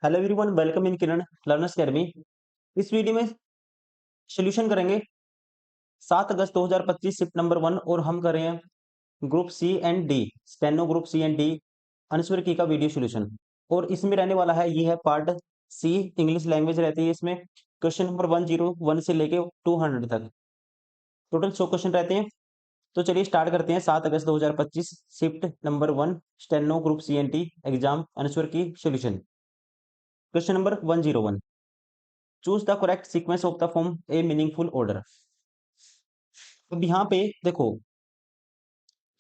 Hello everyone, welcome in Kiran learners academy. इस video में solution करेंगे 7 अगस्त 2025 शिफ्ट नंबर 1 और हम कर रहे हैं group C and D, steno group C and D Anuswar की का वीडियो सॉल्यूशन। और इसमें रहने वाला है, ये है पार्ट सी, इंग्लिश लैंग्वेज रहती है इसमें। क्वेश्चन नंबर 101 से लेके 200 तक टोटल 100 क्वेश्चन रहते हैं। तो चलिए स्टार्ट करते हैं। 7 अगस्त 2025 shift number 1 steno group C and D exam Anuswar की solution. Question number 101, choose the correct sequence of the form a meaningful order. अब यहाँ पे देखो,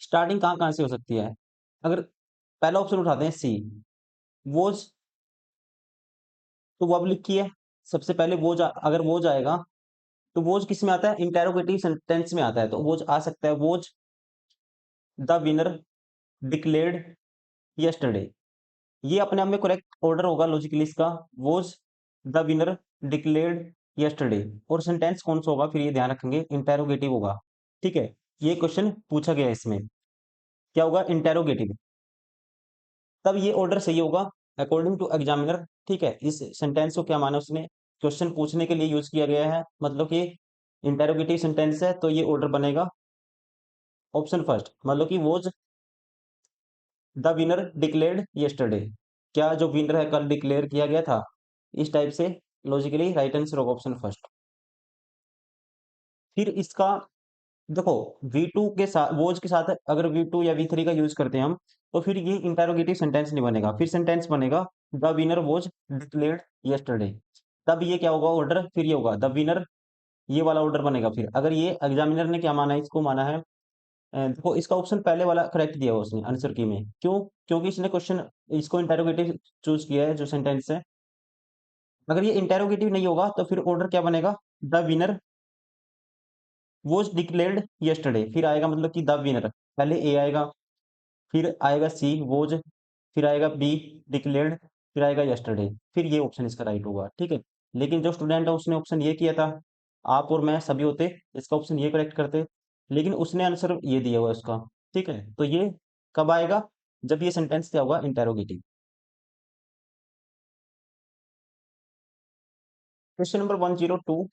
स्टार्टिंग कहाँ से हो सकती है। अगर पहला ऑप्शन उठाते हैं सी, वोज, तो वो अब लिखी है। सबसे पहले वोज अगर वोज आएगा तो वोज किस में आता है, इंटेरोगेटिव सेंटेंस में आता है। तो वोज आ सकता है, was the winner declared yesterday. ये अपने आप में करेक्ट ऑर्डर होगा लॉजिकली इसका, was the winner declared yesterday. और सेंटेंस कौन सा होगा फिर, ये ध्यान रखेंगे, इंटेरोगेटिव होगा। ठीक है, ये क्वेश्चन पूछा गया है इसमें, क्या होगा, इंटेरोगेटिव। तब ये ऑर्डर सही होगा अकॉर्डिंग टू एग्जामिनर। ठीक है, इस सेंटेंस को क्या माना उसने, क्वेश्चन पूछने के लिए यूज किया गया है, मतलब कि इंटेरोगेटिव सेंटेंस है, तो ये ऑर्डर बनेगा ऑप्शन फर्स्ट, मतलब कि was the winner declared yesterday. क्या जो विनर है कल डिक्लेयर किया गया था, इस टाइप से लॉजिकली राइट आंसर होगा ऑप्शन फर्स्ट। फिर इसका देखो, V2 के साथ, वोज के साथ अगर V2 या V3 का यूज करते हैं हम, तो फिर ये इंटेरोगेटिव सेंटेंस नहीं बनेगा, फिर सेंटेंस बनेगा the winner was declared yesterday. तब ये क्या होगा ऑर्डर, फिर ये होगा द विनर, ये वाला ऑर्डर बनेगा। फिर अगर ये एग्जामिनर ने क्या माना है, इसको माना है देखो, इसका ऑप्शन पहले वाला करेक्ट दिया हुआ उसने आंसर की में, क्यों, क्योंकि इसने क्वेश्चन इसको इंटेरोगेटिव चूज किया है जो सेंटेंस है। अगर ये इंटेरोगेटिव नहीं होगा तो फिर ऑर्डर क्या बनेगा, the winner was declared yesterday, फिर आएगा मतलब कि द विनर, पहले ए आएगा, फिर आएगा सी वोज, फिर आएगा बी डिक्लेयर्ड, फिर आएगा यस्टरडे, फिर ये ऑप्शन इसका राइट होगा। ठीक है, लेकिन जो स्टूडेंट है उसने ऑप्शन ये किया था, आप और मैं सभी होते इसका ऑप्शन ये करेक्ट करते, लेकिन उसने आंसर ये दिया हुआ उसका। ठीक है, तो ये कब आएगा, जब ये सेंटेंस क्या होगा, इंटेरोगेटिव। क्वेश्चन नंबर 102,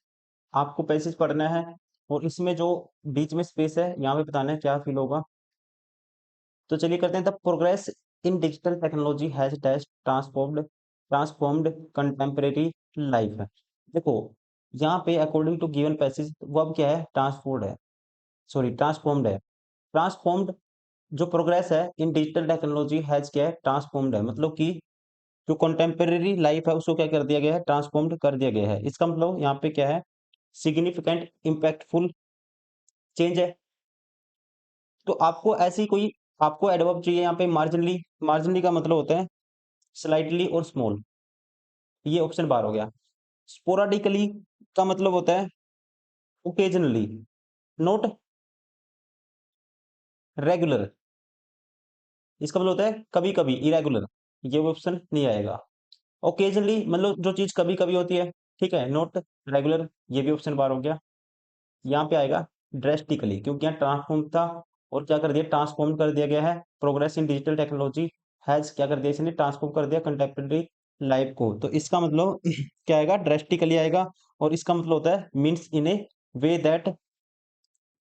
आपको पैसेज पढ़ना है और इसमें जो बीच में स्पेस है यहाँ पे बताना है क्या फील होगा। तो चलिए करते हैं, the progress in digital technology has dash transformed contemporary life है। देखो, यहाँ पे अकॉर्डिंग टू गिवन पैसेज वो अब क्या है, ट्रांसफॉर्ड है, सॉरी ट्रांसफॉर्म्ड है। ट्रांसफॉर्म्ड जो प्रोग्रेस है इन डिजिटल टेक्नोलॉजी हैज क्या है, ट्रांसफॉर्म्ड है, मतलब कि जो कंटेम्परेरी लाइफ है उसको क्या कर दिया गया है, ट्रांसफॉर्म्ड कर दिया गया है। इसका मतलब यहाँ पे क्या है, सिग्निफिकेंट इम्पैक्टफुल चेंज है। तो आपको ऐसी कोई, आपको एडवर्ब चाहिए यहाँ पे, मार्जिनली, मार्जिनली का मतलब होता है स्लाइटली और स्मॉल, ये ऑप्शन बार हो गया। स्पोराडिकली का मतलब होता है ओकेजनली, नॉट रेगुलर, इसका मतलब होता है कभी कभी, इरेगुलर, ये ऑप्शन नहीं आएगा। ओकेजनली मतलब जो चीज कभी कभी होती है, ठीक है, नॉट रेगुलर, ये भी ऑप्शन बार हो गया। यहाँ पे आएगा ड्रेस्टिकली, क्योंकि यहाँ ट्रांसफॉर्म था और क्या कर दिया, ट्रांसफॉर्म कर दिया गया है। Progress in digital technology has क्या कर दिया, इसने ट्रांसफॉर्म कर दिया कंटेम्प्रेरी लाइफ को, तो इसका मतलब क्या आएगा, ड्रेस्टिकली आएगा। और इसका मतलब होता है means in a way that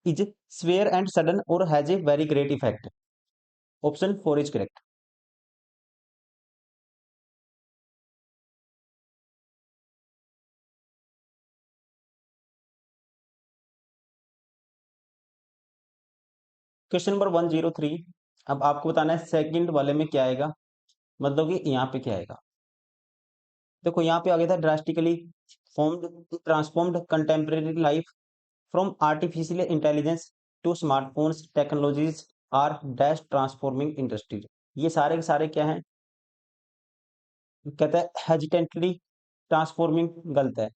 is severe and sudden और has a very great effect. Option 4 is correct. Question number 103, अब आपको बताना है सेकंड वाले में क्या आएगा, मतलब कि यहाँ पे क्या आएगा। देखो यहाँ पे आ गया था drastically formed transformed contemporary life from artificial intelligence to smartphones technologies are dash transforming industries. ये सारे के सारे क्या हैं, कहता है हेजिटेंटली ट्रांसफॉर्मिंग, गलत है।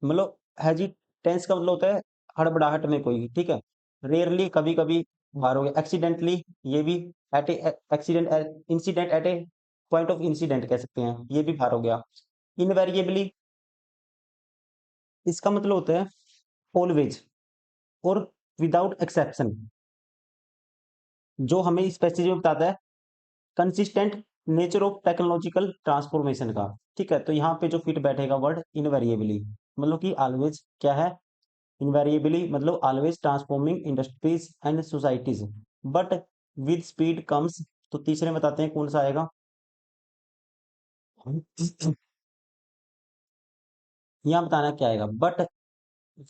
मतलब हेजिटेंस का मतलब होता है हड़बड़ाहट में कोई, ठीक है। रेयरली कभी कभी, बाहर हो गया। एक्सीडेंटली, ये भी at accident incident at a point of incident कह सकते हैं, ये भी बाहर हो गया। इनवेरिएबली, इसका मतलब होता है ऑलवेज और विदाउट एक्सेप्शन। जो हमें इस पैसेज में बताता है consistent nature of technological transformation का। ठीक है, तो यहाँ पे जो फिट बैठेगा वर्ड इनवेरिएबली, मतलब कि ऑलवेज क्या है, इनवेरिएबली मतलब always transforming industries and societies, but with speed comes. तो तीसरे में बताते हैं कौन सा आएगा। यहाँ बताना क्या आएगा, but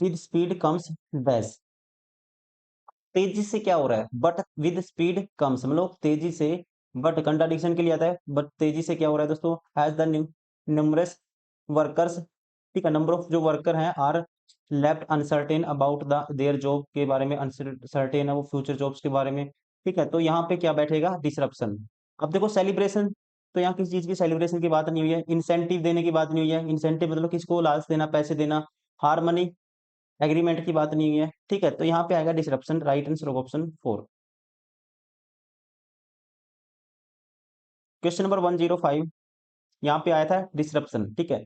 with speed comes dash. तेजी से क्या हो रहा है, बट विद स्पीड कम्स मतलब तेजी से, बट कंट्राडिक्शन के लिए आता है, बट तेजी से क्या हो रहा है दोस्तों, हैज द न्यूमरस वर्कर्स। ठीक है, नंबर ऑफ जो वर्कर हैं are left uncertain about the their job के बारे में, अनसर्टेन है वो फ्यूचर जॉब्स के बारे में। ठीक है, तो यहाँ पे क्या बैठेगा, डिसरप्शन। अब देखो सेलिब्रेशन, तो यहाँ किसी चीज की सेलिब्रेशन की बात नहीं हुई है, इंसेंटिव देने की बात नहीं हुई है, इंसेंटिव मतलब किसको, लालच देना, पैसे देना। हार्मनी एग्रीमेंट की बात नहीं हुई है। ठीक है, तो यहाँ पे आएगा disruption, right answer of option 4। Question number 105, यहाँ पे आया था डिसरप्शन। ठीक है,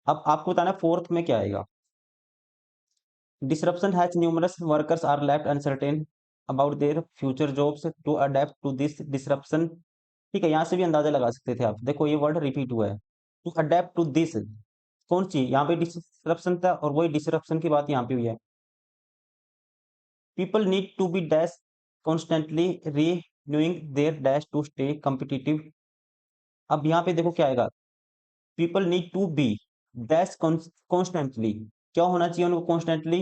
अब आपको बताना फोर्थ में क्या आएगा। Disruption has numerous workers are left uncertain about their future jobs to adapt to this disruption. ठीक है, यहाँ से भी अंदाजा लगा सकते थे आप, देखो ये वर्ड रिपीट हुआ है, टू अडेप्ट टू दिस, कौन सी, यहाँ पे डिसरप्शन था और वही डिसरप्शन की बात यहाँ पे हुई है। People need to be dash constantly renewing their dash to stay competitive. अब यहाँ पे देखो क्या आएगा, people need to be dash constantly, क्या होना चाहिए उनको, कॉन्स्टेंटली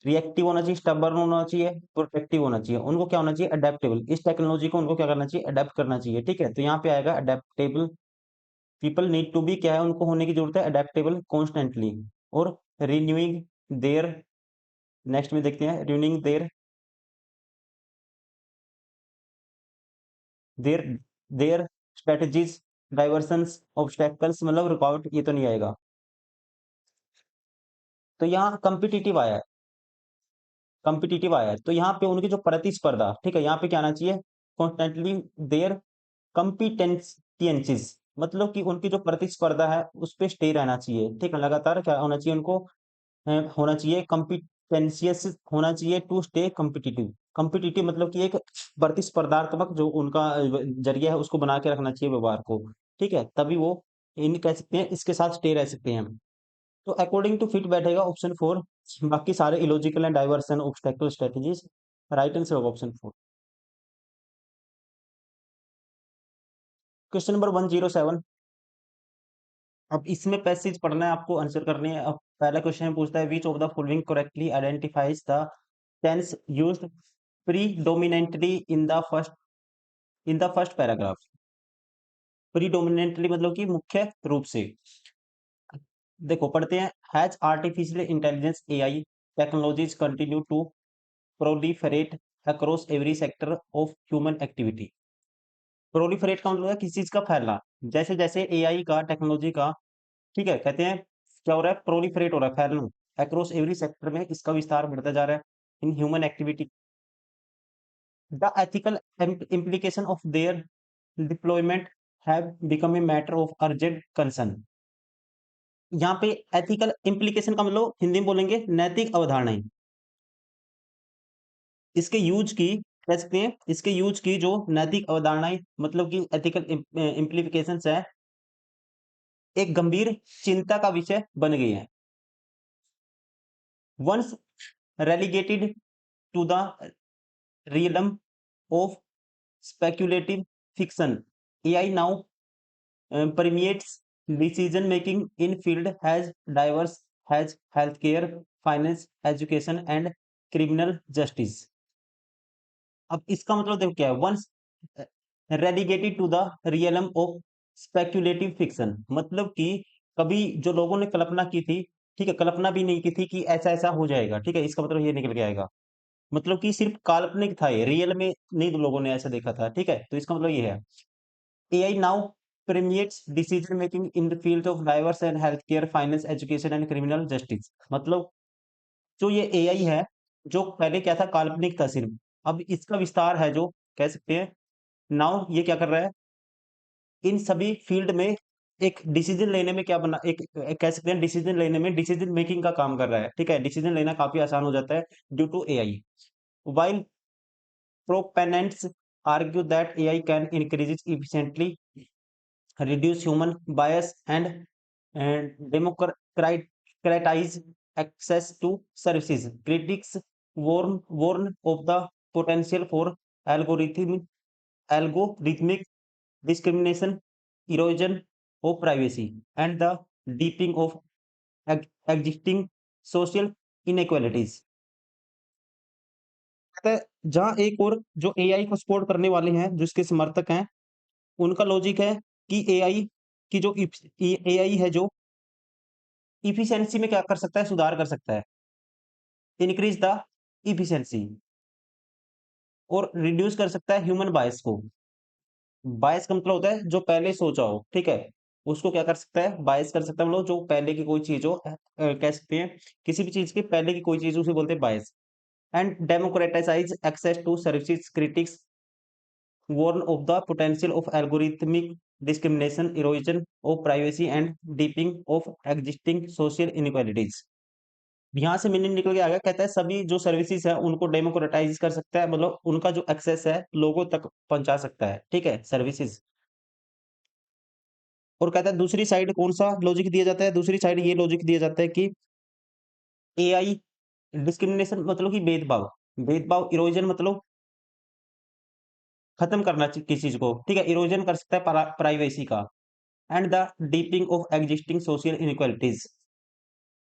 रिएक्टिव होना चाहिए, स्टबर्न होना चाहिए, प्रोटेक्टिव होना चाहिए, उनको क्या होना चाहिए, अडेप्टेबल। इस टेक्नोलॉजी को उनको क्या करना चाहिए, अडेप्ट करना चाहिए। ठीक है, तो यहाँ पे आएगा adaptable. People need to be क्या है, उनको होने की जरूरत है अडेप्टेबल कॉन्स्टेंटली, और रिन्यूइंग देयर, नेक्स्ट में देखते हैं, renewing their their their strategies, diversions, obstacles मतलब रुकावट, ये तो नहीं आएगा। तो यहाँ कम्पिटिटिव आया है, तो यहाँ पे उनकी जो प्रतिस्पर्धा, ठीक है, यहाँ पे क्या आना चाहिए, कॉन्स्टेंटली देयर कम्पिटेंसीज, मतलब कि उनकी जो प्रतिस्पर्धा है उस पे स्टे रहना चाहिए। ठीक है, लगातार क्या होना चाहिए उनको, होना चाहिए कम्पिटेंशियस, होना चाहिए टू स्टे कम्पिटिटिव। कम्पिटिटिव मतलब कि एक प्रतिस्पर्धात्मक जो उनका जरिया है उसको बना के रखना चाहिए व्यवहार को। ठीक है, तभी वो इन कह सकते हैं इसके साथ स्टे रह सकते हैं। तो अकॉर्डिंग टू फिट बैठेगा ऑप्शन 4, बाकी सारे illogical and diversion obstacle strategies, right answer of option 4। Question number 107, अब इसमें पैसेज पढ़ना है आपको, आंसर करने हैं। अब पहला क्वेश्चन पूछता है, which of the following correctly identifies the tense used predominantly in the first paragraph. Predominantly मतलब कि मुख्य रूप से। देखो पढ़ते हैं, has artificial intelligence AI technologies continue to proliferate across every sector of human activity. Proliferate का मतलब है किसी चीज का फैलना, जैसे जैसे एआई का, टेक्नोलॉजी का, ठीक है, कहते हैं क्या हो रहा है, प्रोलिफरेट हो रहा है, फैलना, अक्रॉस एवरी सेक्टर में इसका विस्तार बढ़ता जा रहा है, in human activity, the ethical implication of their deployment have become a matter of urgent concern। यहाँ पे एथिकल इम्प्लीकेशन का मतलब हिंदी में बोलेंगे नैतिक अवधारणाएं, इसके यूज की, कह सकते हैं इसके यूज की जो नैतिक अवधारणाएं, मतलब कि एथिकल इम्प्लीकेशंस है, एक गंभीर चिंता का विषय बन गई है। Once relegated to the realm of speculative fiction, AI now permeates decision making in field has diverse, has healthcare, finance, education and criminal justice। अब इसका मतलब देखो क्या है, once relegated to the realm of speculative fiction, मतलब कि कभी जो लोगों ने कल्पना की थी, ठीक है, कल्पना भी नहीं की थी कि ऐसा ऐसा हो जाएगा। ठीक है, इसका मतलब ये निकल के आएगा, मतलब कि सिर्फ काल्पनिक था, ये रियल में नहीं लोगों ने ऐसा देखा था। ठीक है, तो इसका मतलब ये है, AI now permeates decision making in the field of diverse and healthcare, finance, education and criminal justice। मतलब जो ये एआई है, जो पहले क्या था, काल्पनिक था सिर्फ, अब इसका विस्तार है, जो कह सकते हैं नाउ ये क्या कर रहा है, इन सभी फील्ड में एक डिसीजन लेने में क्या बना, एक कह सकते हैं डिसीजन लेने में, डिसीजन मेकिंग का काम कर रहा है। ठीक है, डिसीजन लेना काफी आसान हो जाता है due to AI. while proponents argue that AI can increase efficiently, reduce human bias, and democratize access to services. Critics warn of the potential for algorithmic discrimination, erosion of privacy, and the deepening of existing social inequalities. जहां एक और जो AI को support करने वाले हैं, जो इसके समर्थक हैं, उनका लॉजिक है कि एआई की जो एआई है जो इफिशिएंसी में क्या कर सकता है, सुधार कर सकता है, इंक्रीज द इफिशिएंसी, और रिड्यूस कर सकता है ह्यूमन बायस को। बायस का मतलब होता है जो पहले सोचा हो, ठीक है, उसको क्या कर सकता है, बायस कर सकता है, मतलब जो पहले की कोई चीज हो, कह सकते हैं किसी भी चीज की पहले की कोई चीज, उसे बोलते हैं bias. And democratise access to services, critics warn of the potential of algorithmic discrimination, erosion of privacy, and deepening of existing social inequalities. यहाँ से मीनिंग निकल के आ गया, कहता है सभी जो सर्विसेज है उनको डेमोक्रेटाइज कर सकता है, मतलब उनका जो एक्सेस है लोगों तक पहुंचा सकता है, ठीक है, सर्विसेज। और कहता है दूसरी साइड कौन सा लॉजिक दिया जाता है, दूसरी साइड ये लॉजिक दिया जाता है कि एआई डिस्क्रिमिनेशन मतलब कि भेदभाव, भेदभाव, इरोजन मतलब खत्म करना किसी चीज को, ठीक है, इरोजन कर सकता है प्राइवेसी का, and the डीपिंग of existing social inequalities,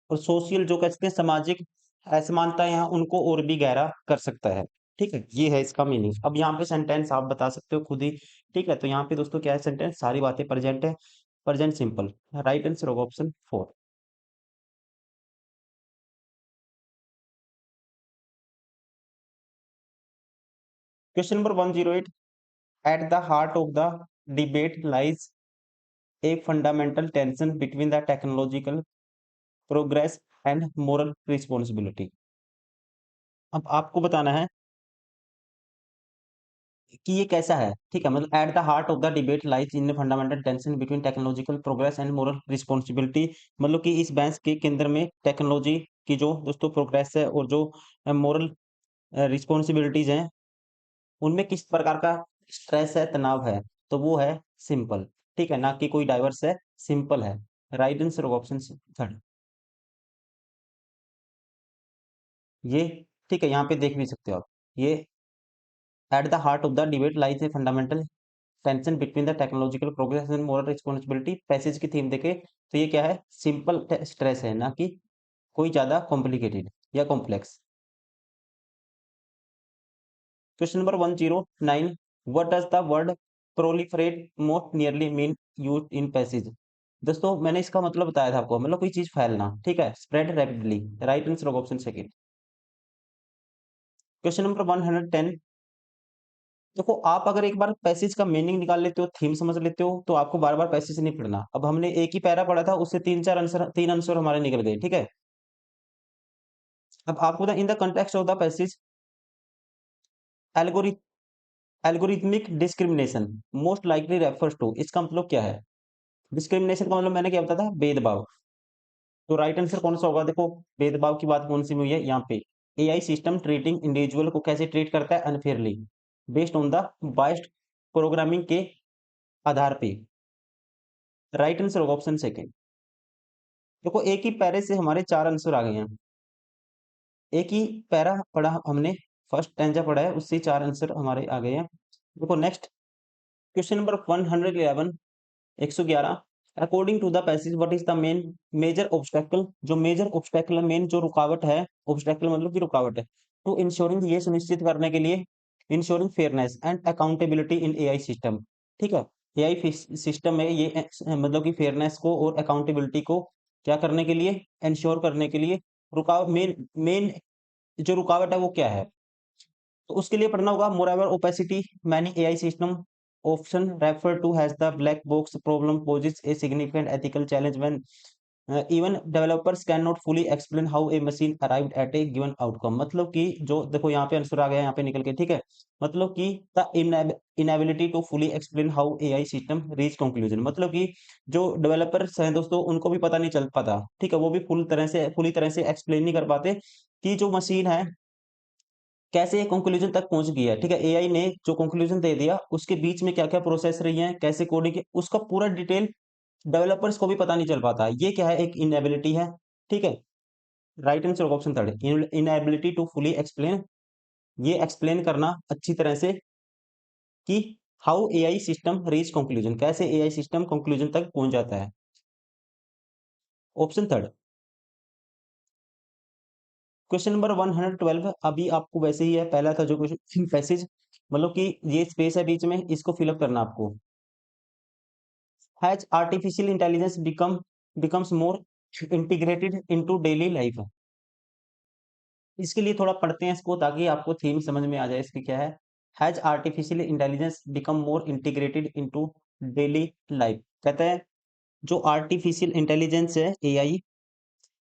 और सोशल जो कहते हैं सामाजिक असमानताएं हैं उनको और भी गहरा कर सकता है, ठीक है, ये है इसका मीनिंग। अब यहाँ पे सेंटेंस आप बता सकते हो खुद ही, ठीक है, तो यहाँ पे दोस्तों क्या है सेंटेंस, सारी बातें प्रेजेंट है, प्रेजेंट सिंपल। राइट आंसर होगा option 4। Question number 108, at the heart of the debate lies a fundamental tension between the technological progress and moral responsibility। अब आपको बताना है कि ये कैसा है, ठीक है, मतलब at the heart of the debate lies in fundamental tension between technological progress and moral responsibility, मतलब कि इस बहस के केंद्र में टेक्नोलॉजी की जो दोस्तों प्रोग्रेस है और जो मोरल रिस्पॉन्सिबिलिटीज हैं, उनमें किस प्रकार का स्ट्रेस है, तनाव है, तो वो है सिंपल, ठीक है, ना कि कोई डाइवर्स है, सिंपल है। राइट आंसर ऑप्शन थर्ड ये, ठीक है, यहाँ पे देख भी सकते हो आप, ये at the heart of the debate lies a fundamental tension between the technological progress and moral responsibility, passage की थीम देखे तो ये क्या है, सिंपल स्ट्रेस है, ना कि कोई ज्यादा कॉम्प्लिकेटेड या complex. Question number 109, what does the word proliferate most nearly mean use in passage. दोस्तों मैंने इसका मतलब बताया था आपको, मतलब कोई चीज फैलना, ठीक है, spread rapidly. Right answer option second. Question number 110, देखो आप अगर एक बार पैसेज का मीनिंग निकाल लेते हो, थीम समझ लेते हो, तो आपको बार बार पैसेज नहीं पढ़ना। अब हमने एक ही पैरा पढ़ा था, उससे तीन चार आंसर, तीन आंसर हमारे निकल गए, ठीक है। अब आपको in the context of the passage, algorithmic discrimination most likely refers to, इसका मतलब क्या है, डिस्क्रिमिनेशन का मतलब मैंने क्या बताया था, भेदभाव। तो राइट आंसर कौन सा होगा, देखो भेदभाव की बात कौन सी में हुई है यहाँ पे, एआई सिस्टम ट्रीटिंग इंडिविजुअल को कैसे ट्रीट करता है, unfairly, based on the biased programming के आधार पे। राइट आंसर होगा ऑप्शन सेकंड। देखो एक ही पैरे से हमारे चार आंसर आ गए हैं, एक ही पैरा पढ़ा हमने, फर्स्ट टेंजा पढ़ा है, उससे चार आंसर हमारे आ गए हैं। देखो next question number 111, 111, according to the passage what is the main major obstacle, जो मेजर ऑब्स्टेकल है, मेन जो रुकावट है, ऑब्स्टेकल मतलब की रुकावट है, टू इंश्योरिंग, ये सुनिश्चित करने के लिए, ensuring fairness and accountability in AI system, ठीक है, एआई सिस्टम में ये मतलब कि फेयरनेस को और अकाउंटेबिलिटी को क्या करने के लिए, इंश्योर करने के लिए, रुकावट, मेन मेन जो रुकावट है वो क्या है, तो उसके लिए पढ़ना होगा moreover opacity many AI system option refer to has the black box problem poses a significant ethical challenge when even developers can not fully explain how a machine arrived at a given outcome, मतलब कि जो देखो यहाँ पे answer आ गया यहाँ पे निकल के, ठीक है, मतलब कि the inability to fully explain how AI system reach conclusion, मतलब कि जो डेवलपर्स हैं दोस्तों उनको भी पता नहीं चल पाता, ठीक है, वो भी पूरी तरह से एक्सप्लेन नहीं कर पाते कि जो मशीन है कैसे ये कंक्लूजन तक पहुंच गया है, ठीक है। एआई ने जो कंक्लूजन दे दिया उसके बीच में क्या-क्या प्रोसेस रही है, कैसे कोडिंग की, उसका पूरा डिटेल डेवलपर्स को भी पता नहीं चल पाता। ये क्या है, एक इनएबिलिटी है, ठीक है। राइट आंसर होगा option third, inability to fully explain, ये एक्सप्लेन करना अच्छी तरह से कि how AI system reach conclusion, कैसे एआई सिस्टम कंक्लूजन तक पहुंच जाता है। Option third. क्वेश्चन नंबर 112 अभी आपको वैसे ही है, पहला था जो क्वेश्चन पैसेज, मतलब कि ये स्पेस है बीच में, इसको फिलअप करना आपको। Has artificial intelligence becomes more integrated into daily life. इसके लिए थोड़ा पढ़ते हैं इसको ताकि आपको थीम समझ में आ जाए इसकी क्या है। Has artificial intelligence become more integrated into daily life, कहते हैं जो आर्टिफिशियल इंटेलिजेंस है एआई,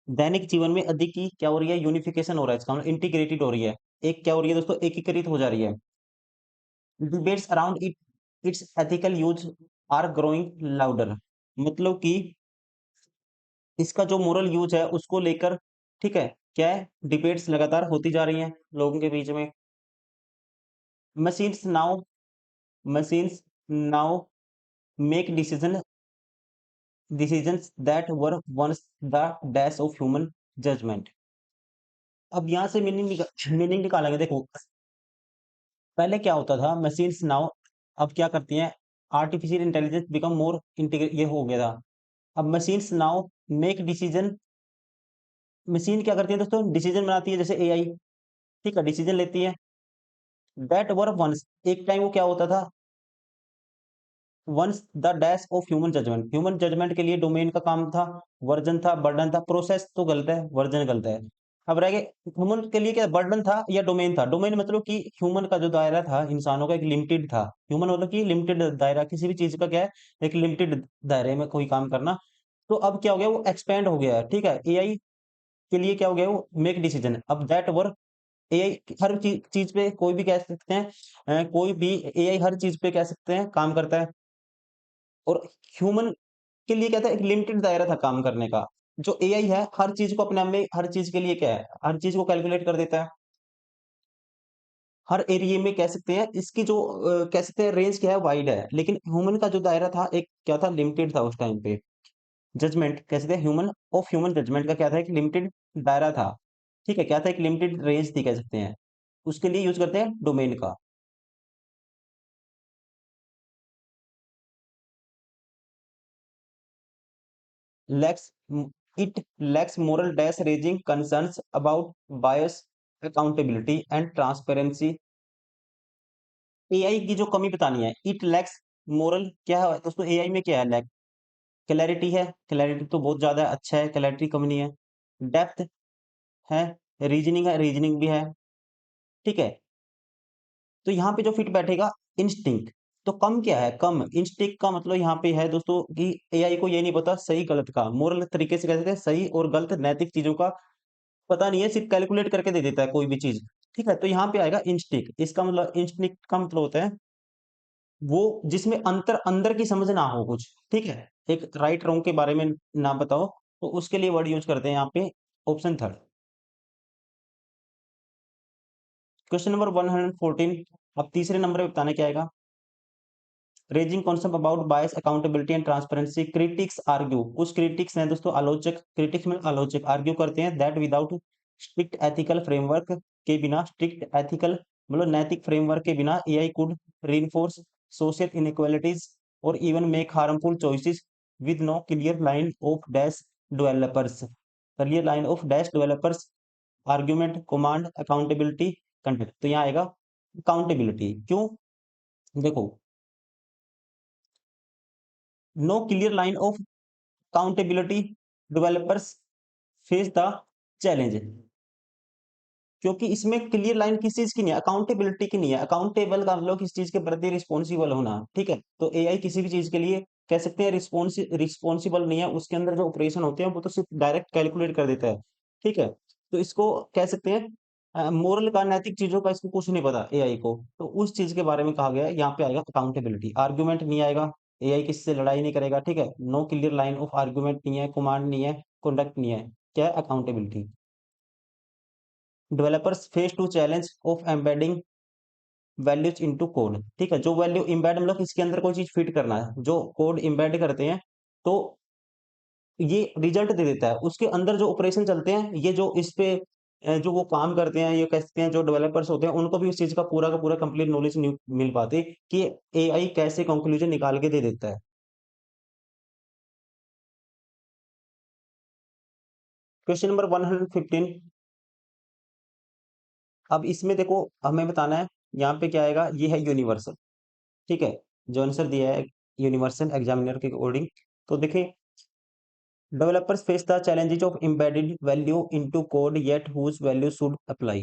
दैनिक जीवन में अधिक की क्या हो रही है, यूनिफिकेशन हो रहा है, इसका मतलब इंटीग्रेटेड हो रही है। एक क्या हो रही है दोस्तों, एकीकृत हो जा रही है। Debates around its ethical use are growing louder, मतलब कि इसका जो मोरल यूज है उसको लेकर, ठीक है, क्या है, डिबेट्स लगातार होती जा रही हैं लोगों के बीच में। Machines now machines now make decisions that were once the dash of human judgement. अब यहाँ से मीनिंग निकालेंगे, देखो पहले क्या होता था, मशीन्स नाउ, अब क्या करती हैं, artificial intelligence become more integrate, ये हो गया था। अब machines now make decision, machine क्या करती है दोस्तों, डिसीजन बनाती है, जैसे एआई, ठीक है, डिसीजन लेती है। दैट वर वंस, एक टाइम वो क्या होता था, once the dash of human judgement, human judgement के लिए डोमेन का काम था, वर्जन था, बर्डन था, प्रोसेस तो गलत है, वर्जन गलत है। अब रह गए ह्यूमन के लिए, क्या बर्डन था या डोमेन था। डोमेन मतलब कि ह्यूमन का जो दायरा था इंसानों का एक लिमिटेड था, ह्यूमन मतलब कि लिमिटेड दायरा, किसी भी चीज का क्या है, एक लिमिटेड दायरे में कोई काम करना। तो अब क्या हो गया, वो एक्सपेंड हो गया है, ठीक है। एआई के लिए क्या हो गया, वो मेक डिसीजन, अब दैट वर्क, एआई हर चीज पे कोई भी कह सकते हैं, कोई भी एआई हर चीज पे कह सकते हैं काम करता है, और ह्यूमन के लिए क्या था, एक लिमिटेड दायरा था काम करने का। जो एआई है हर चीज को अपने आप में, हर चीज के लिए क्या है, हर चीज को कैलकुलेट कर देता है, हर एरिया में कह सकते हैं, इसकी जो कह सकते हैं रेंज क्या है, वाइड है, लेकिन ह्यूमन का जो दायरा था एक क्या था, लिमिटेड था उस टाइम पे। जजमेंट कह सकते हैं, ह्यूमन जजमेंट का क्या था, एक लिमिटेड दायरा था, ठीक है, क्या था, एक लिमिटेड रेंज थी कह सकते हैं। उसके लिए यूज करते हैं डोमेन का। lacks it lacks moral dash raising concerns about bias, accountability and transparency। AI की जो कमी बतानी है, इट लैक्स मोरल, क्या है दोस्तों, एआई में क्या है, लैक क्लैरिटी है, क्लैरिटी तो बहुत ज्यादा अच्छा है, क्लैरिटी कम नहीं है। डेप्थ है, रीजनिंग है, रीजनिंग भी है, ठीक है। तो यहाँ पे जो फिट बैठेगा, इंस्टिंक्ट। तो कम क्या है, कम इंस्टिंक्ट का मतलब यहाँ पे है दोस्तों कि एआई को ये नहीं पता सही गलत का, मोरल तरीके से कह सकते हैं, सही और गलत नैतिक चीजों का पता नहीं है, सिर्फ कैलकुलेट करके दे देता है कोई भी चीज, ठीक है। तो यहाँ पे आएगा इंस्टिंक्ट, इसका मतलब इंस्टिंक्ट का मतलब होता है वो जिसमें अंदर की समझ ना हो कुछ, ठीक है, एक राइट रॉन्ग के बारे में ना बताओ, तो उसके लिए वर्ड यूज करते हैं यहाँ पे ऑप्शन थर्ड। क्वेश्चन नंबर 114, अब तीसरे नंबर पे बताने क्या आएगा, raising concept about bias accountability and transparency, critics argue, कुछ क्रिटिक्स हैं दोस्तों, आलोचक, क्रिटिक्स में आलोचक आर्ग्यू करते हैं that without strict ethical framework, के बिना स्ट्रिक्ट एथिकल मतलब नैतिक फ्रेमवर्क के बिना AI could reinforce social inequalities or even make harmful choices with no clear line of dash developers, clear line of dash developers argument command accountability conduct। तो यहाँ आएगा accountability, क्यों, देखो no clear line of accountability, developers face the challenge, क्योंकि इसमें clear line किस चीज की नहीं है, अकाउंटेबिलिटी की नहीं है। अकाउंटेबल का मतलब किस चीज के प्रति रिस्पॉन्सिबल होना, ठीक है। तो एआई किसी भी चीज के लिए कह सकते हैं रिस्पॉन्सिबल नहीं है, उसके अंदर जो ऑपरेशन होते हैं वो तो सिर्फ डायरेक्ट कैलकुलेट कर देता है, ठीक है। तो इसको कह सकते हैं मोरल का, नैतिक चीजों का इसको कुछ नहीं पता एआई को, तो उस चीज के बारे में कहा गया है, यहाँ पे आएगा अकाउंटेबिलिटी। आर्ग्यूमेंट नहीं आएगा, एआई किसी से लड़ाई नहीं करेगा, ठीक है। No clear line of argument नहीं है, कमांड नहीं है, कंडक्ट नहीं है, क्या है, accountability. Developers face to challenge of embedding values into code. ठीक है, जो वैल्यू एम्बेड मतलब इसके अंदर कोई चीज फिट करना है, जो कोड एम्बेड करते हैं तो ये रिजल्ट दे देता है। उसके अंदर जो ऑपरेशन चलते हैं, ये जो इस पे जो वो काम करते हैं, ये कहते हैं जो डेवलपर्स होते हैं, उनको भी उस चीज का पूरा कंप्लीट नॉलेज नहीं मिल पाती कि एआई कैसे कंक्लूजन निकाल के दे देता है। Question number 115। अब इसमें देखो हमें बताना है, यहाँ पे क्या आएगा, ये है यूनिवर्सल। ठीक है, जो आंसर दिया है यूनिवर्सल एग्जामिनर के अकॉर्डिंग। तो देखिए, developers face the challenges of embedded value into code, yet whose value should apply.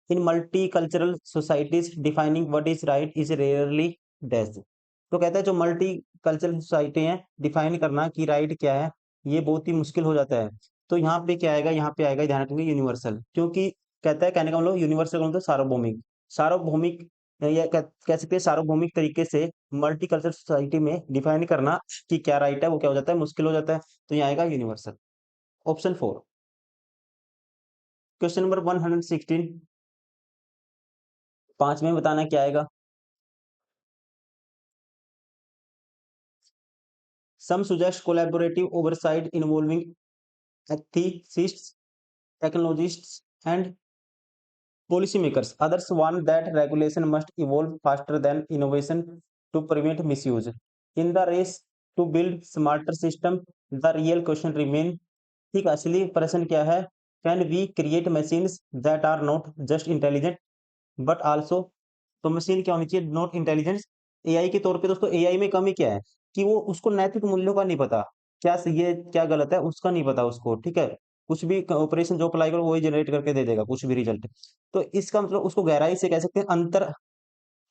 In multicultural societies, defining what is right is rarely does. तो कहता है जो मल्टी कल्चरल सोसाइटी है, डिफाइन करना कि राइट क्या है, ये बहुत ही मुश्किल हो जाता है। तो यहाँ पे क्या आएगा, यहाँ पे आएगा, ध्यान रखेंगे, यूनिवर्सल। क्योंकि कहता है, कहने का मतलब यूनिवर्सल का मतलब सार्वभौमिक। सार्वभौमिक या कह सकते हैं सार्वभौमिक तरीके से मल्टी कल्चरल सोसाइटी में डिफाइन करना कि क्या राइट है, वो क्या हो जाता है, मुश्किल हो जाता है। तो यहाँ आएगा यूनिवर्सल, ऑप्शन 4। क्वेश्चन नंबर 116, 5 में बताना क्या आएगा। सम suggest collaborative oversight involving ethicists, technologists and policymakers. Others want that regulation must evolve faster than innovation to prevent misuse. In the race to build smarter system, the real question remain। ठीक, असली प्रश्न क्या है, can we create machines that are not just intelligent but also. तो machine क्या होनी चाहिए, not intelligence. AI के तौर पे दोस्तों, एआई में कमी क्या है कि वो उसको नैतिक मूल्यों का नहीं पता, क्या सही है क्या गलत है उसका नहीं पता उसको। ठीक है, कुछ भी ऑपरेशन जो अप्लाई करो वही जनरेट करके दे देगा कुछ भी रिजल्ट। तो इसका मतलब उसको गहराई से कह सकते हैं अंतर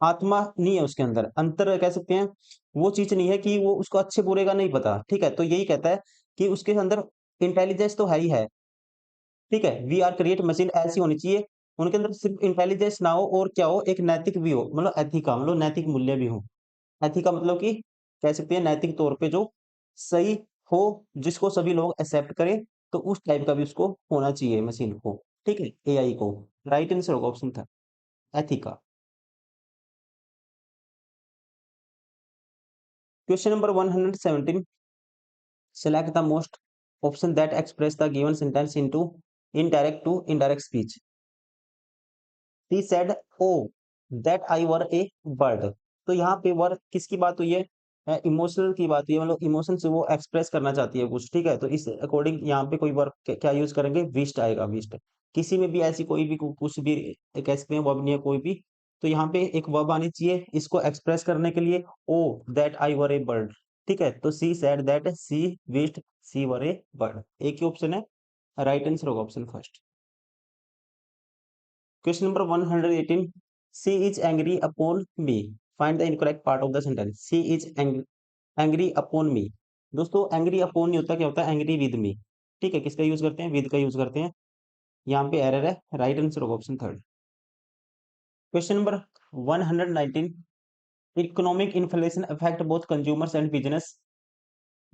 आत्मा नहीं है उसके अंदर, अंतर कह सकते हैं, वो चीज नहीं है कि वो उसको अच्छे बुरे का नहीं पता। ठीक है, तो यही कहता है कि उसके अंदर इंटेलिजेंस तो है ही है। ठीक है, वी आर क्रिएट मशीन ऐसी होनी चाहिए, उनके अंदर सिर्फ इंटेलिजेंस ना हो और क्या हो, एक नैतिक भी हो, मतलब एथिका मतलब नैतिक मूल्य भी हो। एथिका मतलब कि कह सकते हैं नैतिक तौर पे जो सही हो, जिसको सभी लोग एक्सेप्ट करें, तो उस टाइप का भी उसको होना चाहिए मशीन को। ठीक है, एआई को। राइट आंसर होगा ऑप्शन था एथिका। Question number 117, select the most option that express the given sentence into indirect to indirect speech। He said, "Oh, that I were a bird"। तो यहाँ पे वर किसकी बात हुई है, इमोशनल की बात हुई है, मतलब इमोशन से वो एक्सप्रेस करना चाहती है कुछ। ठीक है, तो इस अकॉर्डिंग यहाँ पे कोई वर्ब क्या यूज करेंगे, विस्ट आएगा, विस्ट। किसी में भी ऐसी कोई भी कुछ भी कह सकते हैं वर्ब नहीं है कोई भी, तो यहाँ पे एक वर्ब आनी चाहिए इसको एक्सप्रेस करने के लिए। O that I were a bird. ठीक है, तो she said that she wished she were a bird, एक ही ऑप्शन है, राइट आंसर होगा option first. Question number 118. She is angry upon me. Find the incorrect part of the sentence. She is angry upon me। दोस्तों angry upon नहीं होता, क्या होता है angry with me। ठीक है, किसका यूज करते हैं, with का यूज करते हैं। यहाँ पे एरर है, राइट आंसर होगा option third. Question number 119। Economic inflation affect both consumers and business.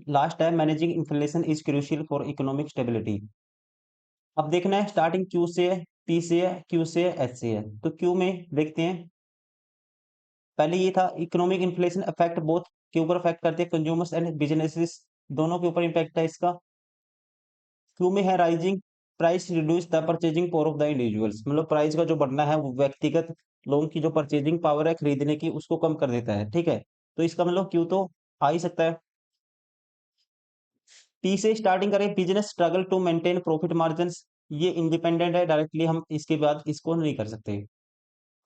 Last time managing inflation is crucial for economic stability. अब देखना है स्टार्टिंग क्यू से है, पी से है, क्यू से है, एच से है। तो क्यू में देखते हैं, पहले ये था इकोनॉमिक इन्फ्लेशन अफेक्ट बोथ, के ऊपर अफेक्ट करते हैं कंज्यूमर्स एंड बिजनेसेस, दोनों के ऊपर इम्पैक्ट है इसका। क्यों में है rising price reduce the purchasing power of the individuals, मतलब प्राइस का जो बढ़ना है वो व्यक्तिगत लोगों की जो परचेजिंग पावर है खरीदने की उसको कम कर देता है। ठीक है, तो इसका मतलब क्यों तो आ ही सकता है। पी से स्टार्टिंग करें, business struggle to maintain profit margin, ये इंडिपेंडेंट है डायरेक्टली, हम इसके बाद इसको नहीं कर सकते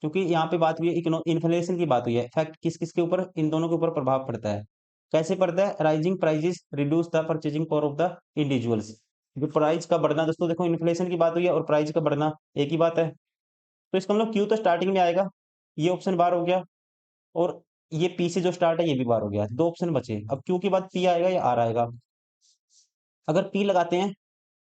क्योंकि यहाँ पे बात हुई है इन्फ्लेशन की बात हुई है, इफेक्ट किस किस के ऊपर, इन दोनों के ऊपर प्रभाव पड़ता है। कैसे पड़ता है, rising prices reduce the purchasing power of the individuals. जो प्राइस का बढ़ना, दोस्तों देखो इन्फ्लेशन की बात हुई है और प्राइस का बढ़ना एक ही बात है, तो इसका मतलब क्यू तो स्टार्टिंग में आएगा, ये ऑप्शन बार हो गया, और ये पी से जो स्टार्ट है ये भी बार हो गया, दो ऑप्शन बचे। अब क्यू के बाद पी आएगा या आर आएगा। अगर पी लगाते हैं,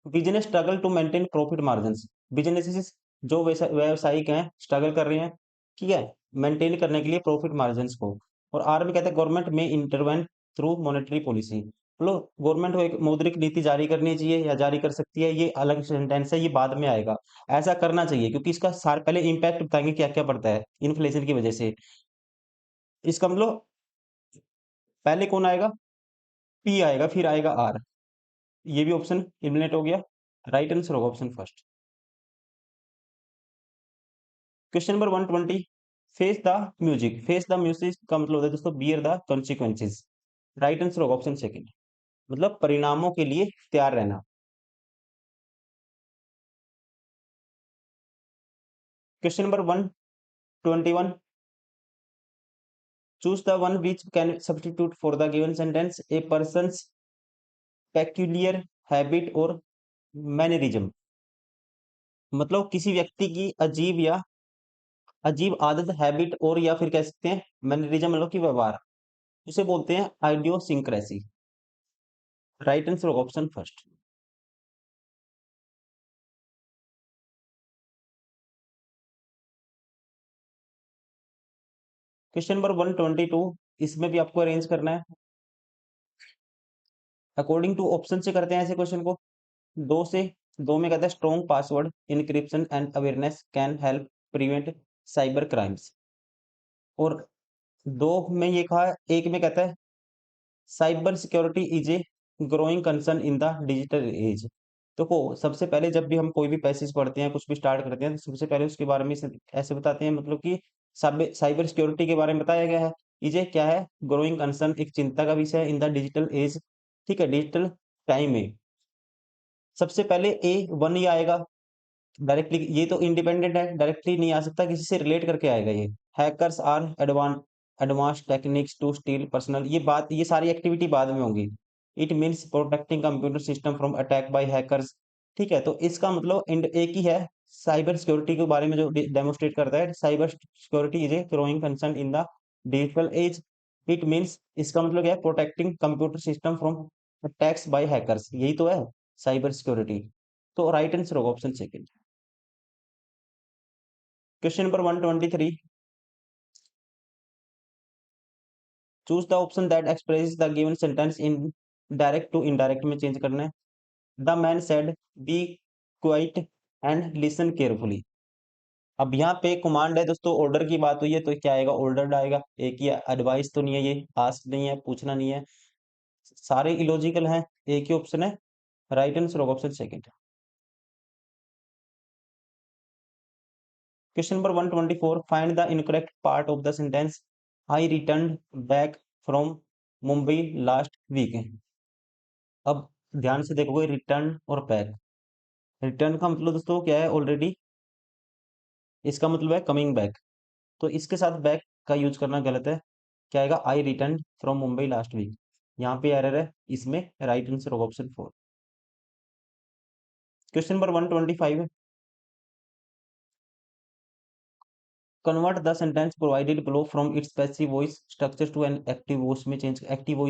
business struggle to maintain profit margin, businesses जो व्यवसायिक हैं स्ट्रगल कर रहे हैं, ठीक है, मेंटेन करने के लिए प्रॉफिट मार्जिन को। और आर में कहते हैं गवर्नमेंट में इंटरवेंट थ्रू मॉनेटरी पॉलिसी। लो गवर्नमेंट को एक मौद्रिक नीति जारी करनी चाहिए या जारी कर सकती है, ये अलग सेंटेंस है, ये बाद में आएगा। ऐसा करना चाहिए क्योंकि इसका सार पहले इम्पैक्ट बताएंगे क्या क्या पड़ता है इन्फ्लेशन की वजह से। इसका मतलब पहले कौन आएगा, पी आएगा, फिर आएगा आर। ये भी ऑप्शन एलिमिनेट हो गया। राइट आंसर होगा option first. Question number 120, face the music. Face the music का मतलब होता है दोस्तों bear the consequences. Right answer होगा ऑप्शन सेकंड, मतलब परिणामों के लिए तैयार रहना। Question number 121, choose the one which can substitute for the given sentence A persons peculiar habit और मैनरिज्म। मतलब किसी व्यक्ति की अजीब आदत, हैबिट और या फिर कह सकते हैं मैनरिज्म, मतलब कि व्यवहार, उसे बोलते हैं आइडियोसिंक्रेसी। राइट आंसर होगा ऑप्शन फर्स्ट। क्वेश्चन नंबर 122, इसमें भी आपको अरेंज करना है अकॉर्डिंग टू ऑप्शन से करते हैं ऐसे क्वेश्चन को। दो से दो में कहता है strong password encryption and awareness can help prevent cyber crimes. और दो में ये कहा, एक में कहता है cyber security is a growing concern in the digital as. देखो सबसे पहले जब भी हम कोई भी पैसेज पढ़ते हैं, कुछ भी स्टार्ट करते हैं, तो सबसे पहले उसके बारे में ऐसे बताते हैं, मतलब कि साइबर सिक्योरिटी के बारे में बताया गया है। इजे क्या है, ग्रोइंग कंसर्न, एक चिंता का विषय है इन द डिजिटल एज। ठीक है, डिजिटल टाइम में सबसे पहले ए वन ही आएगा डायरेक्टली, ये तो इंडिपेंडेंट है, डायरेक्टली नहीं आ सकता, किसी से रिलेट करके आएगा ये। Hackers are advance techniques to steal personal, ये बात, ये सारी एक्टिविटी बाद में होंगी। It means protecting computer system from attack by hackers. ठीक है, तो इसका मतलब एक ही है, साइबर सिक्योरिटी के बारे में जो डेमोस्ट्रेट करता है, cyber security is a growing concern in the digital age. It means इसका मतलब क्या है, protecting computer system from attacks by hackers, यही तो है साइबर सिक्योरिटी। तो राइट आंसर होगा option second. Question number 123, choose the option that express the given sentence in direct to indirect में चेंज करना है। The man said be quiet and listen carefully. अब यहाँ पे कमांड है दोस्तों, ऑर्डर की बात हुई है, तो क्या आएगा, ऑर्डर आएगा। एक ही एडवाइस तो नहीं है, ये आस्क नहीं है, पूछना नहीं है, सारे इलॉजिकल हैं, एक ही ऑप्शन है। राइट आंसर होगा option second. Question number 124, find the incorrect part of the sentence I return back from Mumbai last week. अब ध्यान से देखोगे, रिटर्न और बैक, रिटर्न का मतलब दोस्तों क्या है, ऑलरेडी इसका मतलब है कमिंग बैक, तो इसके साथ बैक का यूज करना गलत है। क्या आएगा, I return from Mumbai last week, यहाँ पे एरर है, इसमें राइट आंसर होगा option four. Question number 125, convert the sentence provided below from its passive voice structure to an active voice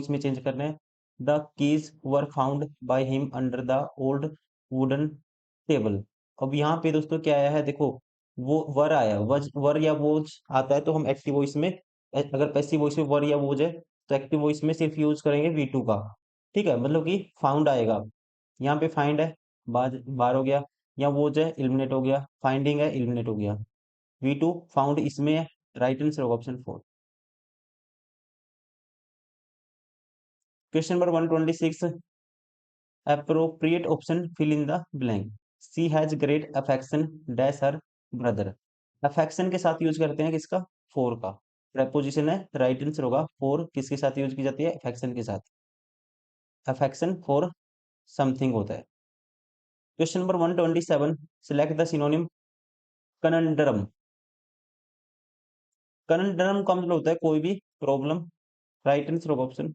में चेंज करना है। The keys were found by him under the old wooden table. अब यहाँ पे दोस्तों क्या आया है, देखो वो वर आया, वर या वोज आता है तो हम एक्टिव वॉइस में, अगर पैसिव वॉइस में वर या वोज है तो एक्टिव वॉइस में सिर्फ यूज करेंगे वी टू का। ठीक है, मतलब कि फाउंड आएगा, यहाँ पे फाइंड है, बार हो गया, या वोज है इलिमिनेट हो गया, फाइंडिंग है इलिमिनेट हो गया, वी टू फाउंड इसमें है। राइट आंसर होगा option four. Question number 126, appropriate option fill in the blank। she has great affection dash her brother। affection के साथ यूज करते हैं किसका, फोर का, preposition है। राइट आंसर होगा फोर, किसके साथ यूज की जाती है, affection के साथ, affection फॉर समथिंग होता है। Question number 127, select the synonym conundrum। conundrum का मतलब होता है कोई भी प्रॉब्लम। राइट आंसर होगा ऑप्शन,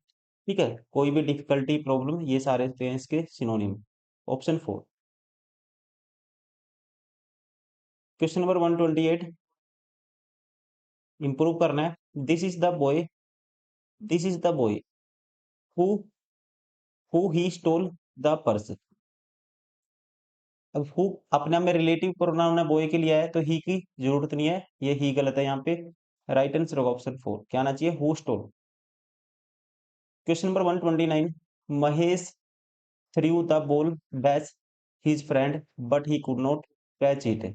ठीक है, कोई भी डिफिकल्टी, प्रॉब्लम, ये सारे होते हैं इसके synonym. Option four. Question number 128, improve करना है। This is the boy who he stole the purse. अब हु अपने आप में रिलेटिव प्रोनाउन है, बॉय के लिए है, तो ही की जरूरत नहीं है, ये ही गलत है यहाँ पे। राइट आंसर होगा ऑप्शन फोर, क्या आना चाहिए, who stole. Question number 129, Mahesh threw the ball dash his friend but he could not catch it.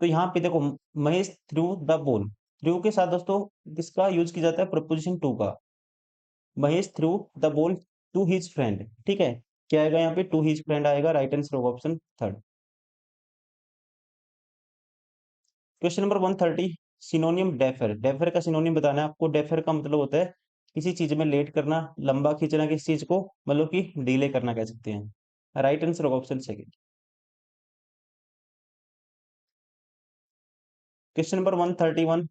तो यहाँ पे देखो Mahesh threw the ball, through के साथ दोस्तों किसका यूज किया जाता है, प्रपोजिशन टू का। Mahesh threw the ball to his friend, ठीक है, क्या आएगा यहाँ पे, टू हिज फ्रेंड आएगा, राइट आंसर होगा option third. Question number 130, synonym defer. Defer का सिनोनियम बताना है आपको। डेफर का मतलब होता है किसी चीज में लेट करना, लंबा खींचना किसी चीज को, मतलब कि डिले करना कह सकते हैं। राइट आंसर होगा option second. Question number 131,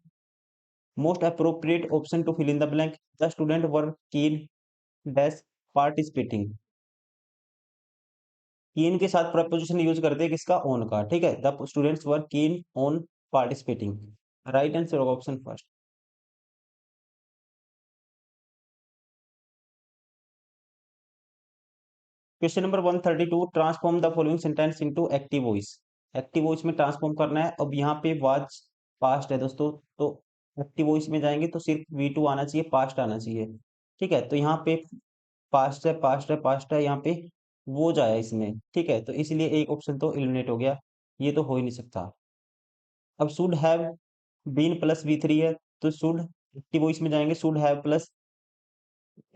most appropriate option to fill in the blank, the student were keen dash participating. कीन के साथ प्रपोजिशन यूज करते हैं किसका, ऑन का, ठीक है, the students were keen on participating. Right answer होगा option first. Question number 132, transform the following sentence into active voice. Active voice में ट्रांसफॉर्म करना है। अब यहाँ पे वाज पास्ट है दोस्तों, तो एक्टिव वॉइस में जाएंगे तो सिर्फ V2 आना चाहिए, पास्ट आना चाहिए, ठीक है। तो यहाँ पे पास्ट है, पास्ट है, पास्ट है, यहाँ पे वो जाए इसमें, ठीक है, तो इसलिए एक ऑप्शन तो एलिमिनेट हो गया, ये तो हो ही नहीं सकता। अब should have been plus V3 है, तो शुड एक्टिव वॉइस में जाएंगे, शुड हैव प्लस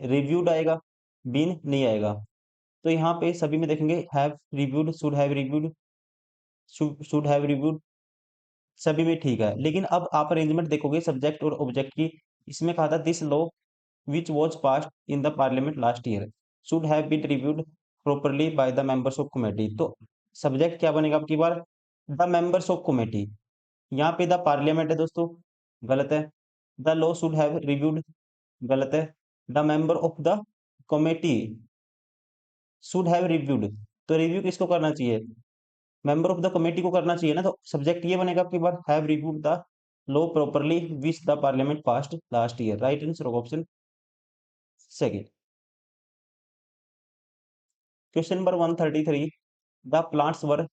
रिव्यूड आएगा, बीन नहीं आएगा। तो यहाँ पे सभी में देखेंगे have reviewed, should have reviewed, should have reviewed, सभी में ठीक है। लेकिन अब आप अरेंजमेंट देखोगे सब्जेक्ट और ऑब्जेक्ट की, इसमें कहा था this law which was passed in the parliament last year should have been reviewed properly by the members of committee. तो सब्जेक्ट क्या बनेगा आपकी बार, द मेंबर्स ऑफ कमेटी। यहाँ पे द पार्लियामेंट है दोस्तों, गलत है। The law should have reviewed, गलत है। The member of the committee should have reviewed, तो रिव्यू किसको करना चाहिए, मेंबर ऑफ द कमेटी को करना चाहिए ना। तो सब्जेक्ट ये बनेगा आपके पास, have reviewed the law properly which the parliament passed last year. Right answer होगा option second. Question number 133, the plants were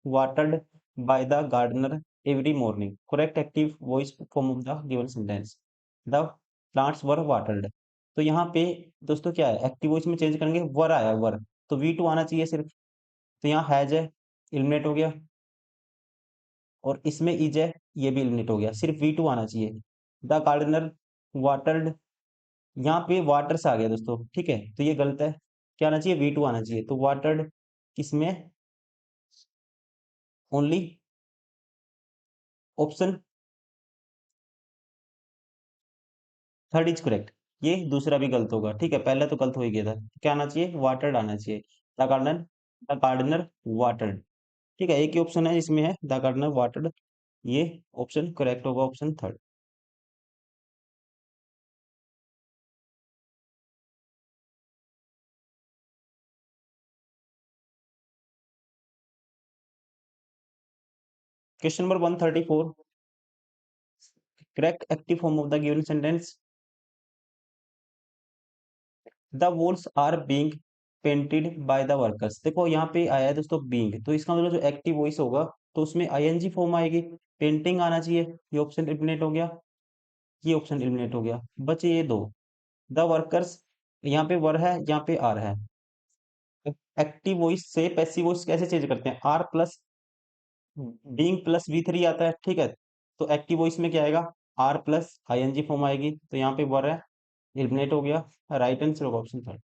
watered by the gardener every morning, correct active voice form of the given sentence. The plants were watered, तो यहाँ पे दोस्तों क्या है, active voice में change करेंगे, वर आया वर, तो V2 आना चाहिए सिर्फ, तो यहाँ हैज है, एलिमिनेट हो गया, और इसमें इज है, ये भी एलिमिनेट हो गया, सिर्फ V2 आना चाहिए। द गार्डनर वाटर्ड, यहाँ पे वाटर से आ गया दोस्तों, ठीक है, तो ये गलत है, क्या आना चाहिए, V2 आना चाहिए। तो वाटर्ड किसमें, only option third is correct. ये दूसरा भी गलत होगा, ठीक है, पहला तो गलत हो ही गया था, क्या आना चाहिए, वाटर्ड आना चाहिए। द गार्डनर वाटर्ड, ठीक है, एक ही ऑप्शन है इसमें है द गार्डनर वाटर्ड, ये ऑप्शन करेक्ट होगा, option third. Question number 134, correct active form of the given sentence, the walls are being painted by the workers. देखो यहाँ पे आया है दोस्तों बीइंग, तो इसका मतलब जो एक्टिव वॉइस होगा तो उसमें आईएनजी फॉर्म आएगी, पेंटिंग आना चाहिए, ये ऑप्शन एलिमिनेट हो गया, ये ऑप्शन एलिमिनेट हो गया, बचे ये दो। द वर्कर्स, यहाँ पे वर है, यहाँ पे आर है। एक्टिव वॉइस से पैसिव वॉइस कैसे चेंज करते हैं, are plus being plus V3 आता है, ठीक है, तो एक्टिव वॉइस में क्या आएगा, आर प्लस आईएनजी फॉर्म आएगी, तो यहाँ पे वर है, एलिमिनेट हो गया, राइट आंसर होगा option third.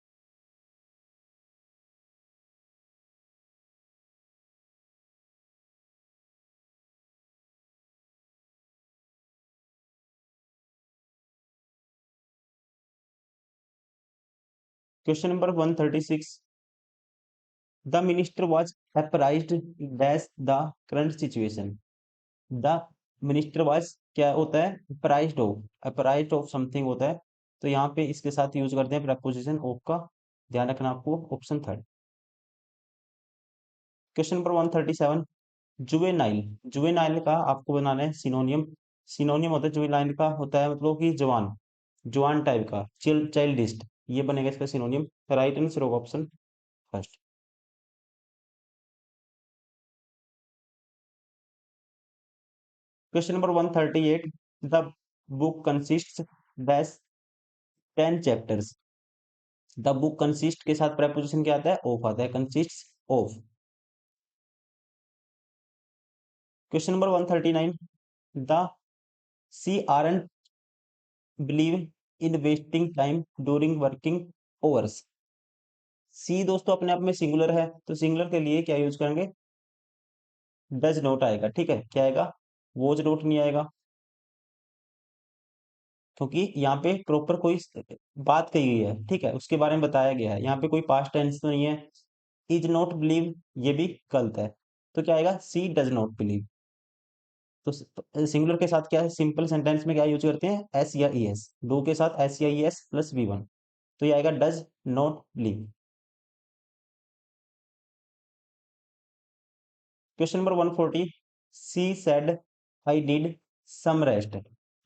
Question number 136, the minister was surprised dash the current situation। The minister was क्या होता है, अप्राइज्ड ऑफ समथिंग होता है, तो यहाँ पे इसके साथ यूज करते हैं प्रपोजिशन ऑफ का, ध्यान रखना आपको, option third. Question number 137, juvenile, juvenile का आपको बनाना है सिनोनियम। सिनोनियम होता है जुवेनाइल का, होता है मतलब कि जवान, जवान टाइप का, चाइल्डिस्ट, ये बनेगा इसका सिनोनियम। राइट आंसर होगा option first. Question number 138, the book consists dash 10 chapters, the book consist के साथ प्रेपोजिशन क्या आता है? ऑफ आता है, consist of. Question number 139, the sea aren't believe in wasting time during working hours. See दोस्तों अपने आप में सिंगुलर है, तो सिंगुलर के लिए क्या यूज करेंगे? डज नॉट आएगा। ठीक है, क्या आएगा? वॉज नॉट नहीं आएगा, क्योंकि यहाँ पे प्रॉपर कोई बात कही गई है, ठीक है, उसके बारे में बताया गया है। यहाँ पे कोई पास्ट टेंस तो नहीं है। इज नॉट बिलीव ये भी गलत है, तो क्या आएगा? सी डज नॉट बिलीव। तो सिंगुलर के साथ क्या है, सिंपल सेंटेंस में क्या यूज करते हैं? एस या ई एस। डू के साथ एस या E S plus V one, तो ये आएगा does not believe. Question number 140, she said I need some rest.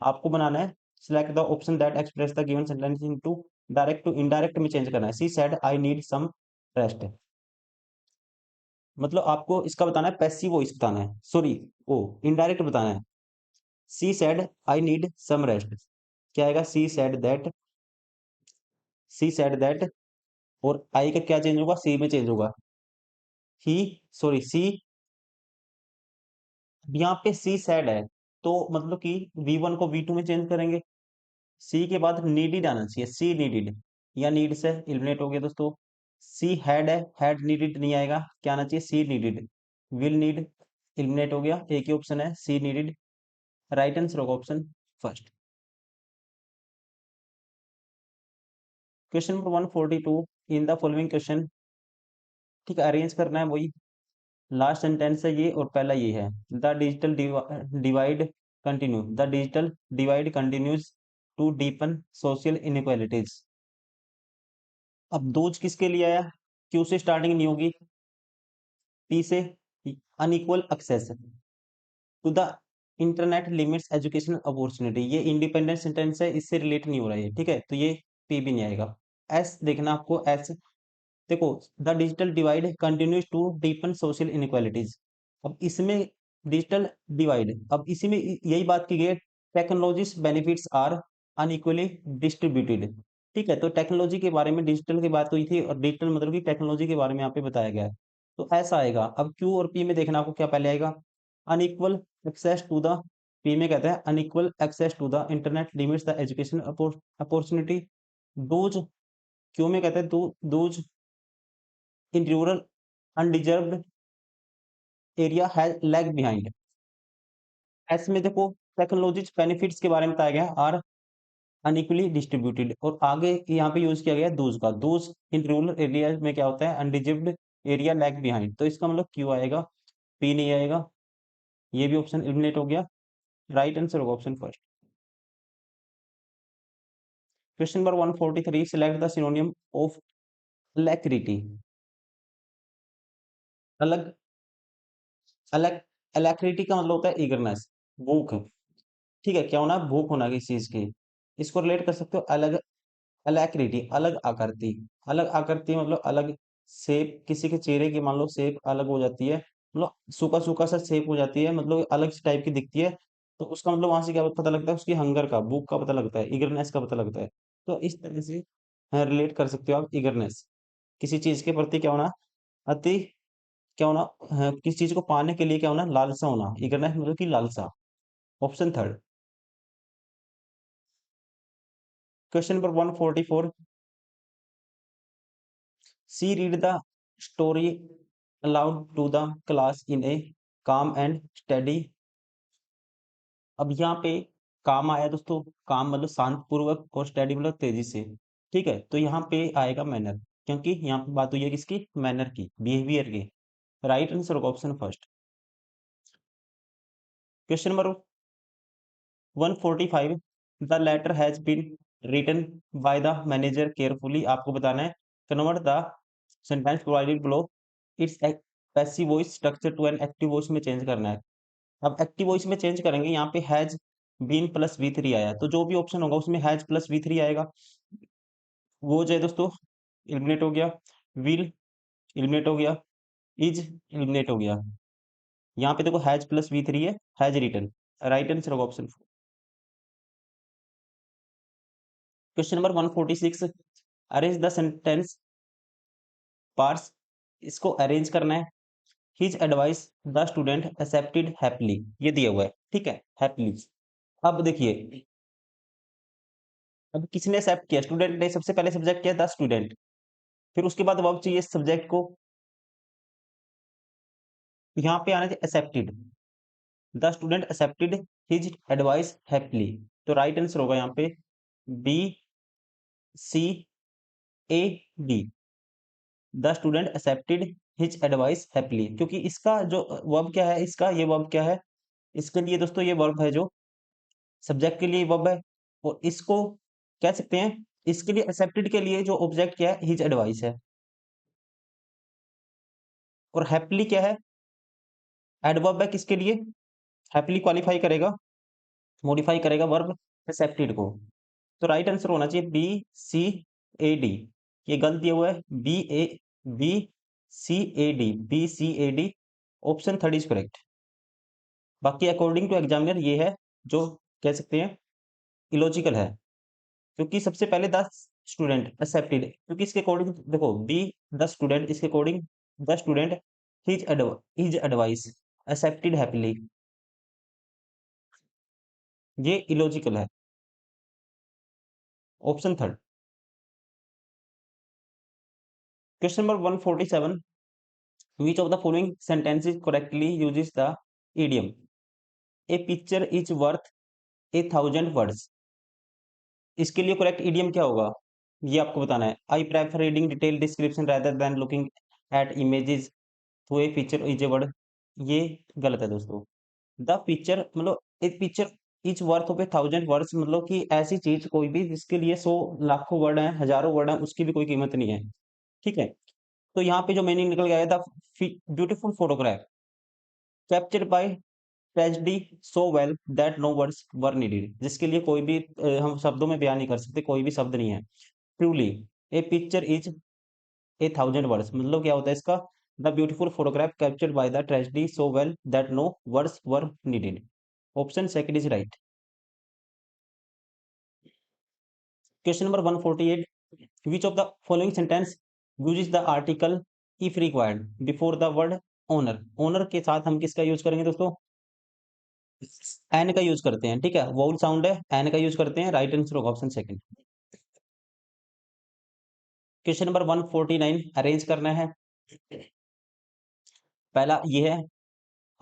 आपको बनाना है select the option that express the given sentence into direct to indirect में चेंज करना है। She said I need some rest, मतलब आपको इसका बताना है पैसिव वॉइस बताना है, सॉरी ओ इनडायरेक्ट बताना है। She said I need some rest, क्या आएगा? सी सेड दैट, और आई का क्या चेंज होगा? सी में चेंज होगा। ही, सॉरी सी, यहाँ पे सी सैड है, तो मतलब कि वी वन को वी टू में चेंज करेंगे। सी के बाद नीडिड आना चाहिए, सी नीडिड, या नीड से एलिमिनेट हो गया दोस्तों। सी हैड है, हैड नीडिड नहीं आएगा, क्या आना चाहिए? सी नीडिड। विल नीड एलिमिनेट हो गया, एक ही ऑप्शन है सी नीडिड। राइट आंसर होगा option first. Question number 142, in the following question, ठीक है, अरेंज करना है वही। लास्ट सेंटेंस है ये और पहला ये है। The digital divide continue, the digital divide continues to deepen social inequalities. अब दोज किसके लिए आया? क्यू से स्टार्टिंग नहीं होगी, पी से, unequal access to the internet limits educational opportunity. ये इंडिपेंडेंट सेंटेंस है, इससे रिलेट नहीं हो रहा है, ठीक है, तो ये पी भी नहीं आएगा। एस देखना आपको, एस देखो, the digital divide continues to deepen social inequalities. अब इसमें डिजिटल डिवाइड, अब इसी में यही बात की गई है, technologies benefits are unequally distributed. ठीक है, तो टेक्नोलॉजी के बारे में डिजिटल की बात हुई थी, और डिजिटल मतलब कि टेक्नोलॉजी के बारे में यहाँ पे बताया गया है, तो ऐसा आएगा। अब क्यू और पी में देखना आपको क्या पहले आएगा? Unequal access to the, P में कहते हैं unequal access to the internet limits the education opportunity. Those, Q में कहते हैं those in rural undeserved area has lag behind. S में देखो टेक्नोलॉजीज बेनिफिट्स के बारे में बताया गया, आर अनइक्वली डिस्ट्रीब्यूटेड, और आगे यहाँ पे यूज किया गया दोज का। दोज इन रूरल एरिया में क्या होता है? अनडिजर्व्ड एरिया लैग बिहाइंड, तो इसका मतलब क्यू आएगा, पी नहीं आएगा। ये भी ऑप्शन एलिमिनेट हो गया, राइट आंसर होगा option first. Question number 143, select the synonym of alacrity. अलग, अलग, अलैक्रिटी का मतलब होता है ईगरनेस, भूख। ठीक है, क्या होना? भूख होना किसी चीज की। इसको रिलेट कर सकते हो अलग, अलैक्रिटी अलग आकृति। अलग आकृति मतलब अलग शेप, किसी के चेहरे की मान लो शेप अलग हो जाती है, मतलब सूखा सूखा सा शेप हो जाती है, मतलब अलग टाइप की दिखती है, तो उसका मतलब वहां से क्या पता लगता है? उसकी हंगर का, भूख का पता लगता है, ईगरनेस का पता लगता है। तो इस तरह से रिलेट कर सकते हो आप ईगरनेस, किसी चीज के प्रति क्या होना? अति, क्या होना? किसी चीज को पाने के लिए क्या होना? लालसा होना। ईगरनेस मतलब की लालसा, option third. Question number 144, she read the story aloud to the class in a calm and study. अब यहाँ पे काम आया दोस्तों, काम मतलब शांत पूर्वक, और स्टडी मतलब तेजी से। ठीक है, तो यहाँ पे आएगा मैनर, क्योंकि यहाँ पे बात हुई है किसकी? मैनर की, बिहेवियर की। राइट आंसर होगा option first. Question number 145, the letter has been written by the manager carefully. आपको बताना है convert the sentence provided below its passive voice structure to an active voice में चेंज करना है। अब एक्टिव वॉइस में change करेंगे, यहाँ पे has been plus V three आया, तो जो भी ऑप्शन होगा उसमें हैज प्लस वी थ्री आएगा। वो जो है दोस्तों एलिमिनेट हो गया, विल एलिमिनेट हो गया, इज एलिमिनेट हो गया। यहाँ पे देखो हैज प्लस वी थ्री है, हैज रिटन। राइट आंसर होगा option. Question number 146, arrange the sentence parts, इसको अरेंज करना है। His advice the student accepted happily, ये दिया हुआ है, ठीक है, हैप्पीली। अब देखिए, अब किसने एक्सेप्ट किया? स्टूडेंट ने सबसे पहले सब्जेक्ट किया द स्टूडेंट, फिर उसके बाद वर्ब चाहिए सब्जेक्ट को, यहाँ पे आना चाहिए accepted, the student accepted his advice happily. तो राइट आंसर होगा यहाँ पे B C A D, the student accepted his advice happily, क्योंकि इसका जो वर्ब क्या है, इसका ये वर्ब क्या है, इसके लिए दोस्तों ये वर्ब है जो सब्जेक्ट के लिए वर्ब है, और इसको कह सकते हैं, इसके लिए एक्सेप्टेड के लिए जो ऑब्जेक्ट क्या है, हिज एडवाइस है, और हैप्पीली क्या है, एडवर्ब है किसके लिए, हैप्पीली क्वालिफाई करेगा, मॉडिफाई करेगा वर्ब एक्सेप्टेड को। तो राइट आंसर होना चाहिए बी सी ए डी, ये गलत दिया हुआ है, B C A D, B C A D, option third is correct. बाकी अकॉर्डिंग टू एग्जामिनर ये है जो कह सकते हैं इलॉजिकल है, क्योंकि सबसे पहले द स्टूडेंट एक्सेप्टेड, क्योंकि इसके अकॉर्डिंग देखो बी द स्टूडेंट, इसके according the student his advice accepted happily, ये इलॉजिकल है, option third. Question number 147, which of the following sentences correctly uses the idiom a picture is worth a thousand words? इसके लिए correct idiom क्या होगा, ये आपको बताना है। I prefer reading detail description rather than looking at images through a picture is a word, ये गलत है दोस्तों। द पिक्चर मतलब एक picture is worth of a thousand words, मतलब कि ऐसी चीज कोई भी जिसके लिए 100 लाखों वर्ड हैं, हजारों वर्ड हैं, उसकी भी कोई कीमत नहीं है, ठीक है। तो यहाँ पे जो मीनिंग निकल गया था, beautiful photograph captured by tragedy so well that no words were needed, जिसके लिए कोई भी हम शब्दों में बयान नहीं कर सकते, कोई भी शब्द नहीं है। Truly a picture is a thousand words, मतलब क्या होता है इसका, the beautiful photograph captured by the tragedy so well that no words were needed, option second is right. Question number 148, which of the following sentence uses the article if required before the word owner? Owner के साथ हम किसका use करेंगे दोस्तों, N का use करते हैं, ठीक है, वाउल साउंड है, एन का यूज करते हैं, राइट आंसर होगा option second. Question number 149 arrange करना है। पहला ये है,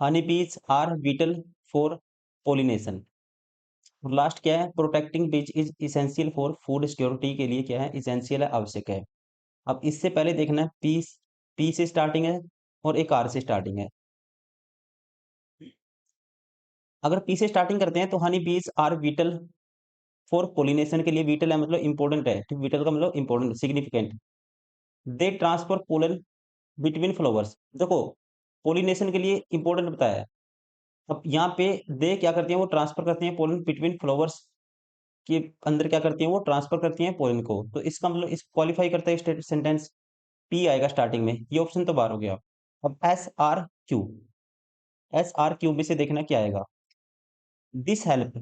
honey bees are beetle for pollination, और लास्ट क्या है, प्रोटेक्टिंग बीज is essential for food security, के लिए क्या है, इसेंशियल है, आवश्यक है। अब इससे पहले देखना है, पी से स्टार्टिंग है और एक आर से स्टार्टिंग है। अगर पी से स्टार्टिंग करते हैं तो Honey bees are beetle for pollination, के लिए बीटल है मतलब इंपॉर्टेंट है, ठीक, बीटल का मतलब इंपॉर्टेंट सिग्निफिकेंट। दे ट्रांसफर पोलन बिटवीन फ्लावर्स, देखो पोलिनेशन के लिए इंपॉर्टेंट बताया है। अब यहाँ पे दे क्या करती हैं, वो ट्रांसफर करती हैं पोलन बिटवीन फ्लावर्स के अंदर, क्या करती हैं, वो ट्रांसफर करती हैं पोलन को, तो इसका मतलब इस क्वालिफाई करता है सेंटेंस, पी आएगा स्टार्टिंग में, ये ऑप्शन तो बाहर हो गया। अब एस आर क्यू में से देखना क्या आएगा, this help,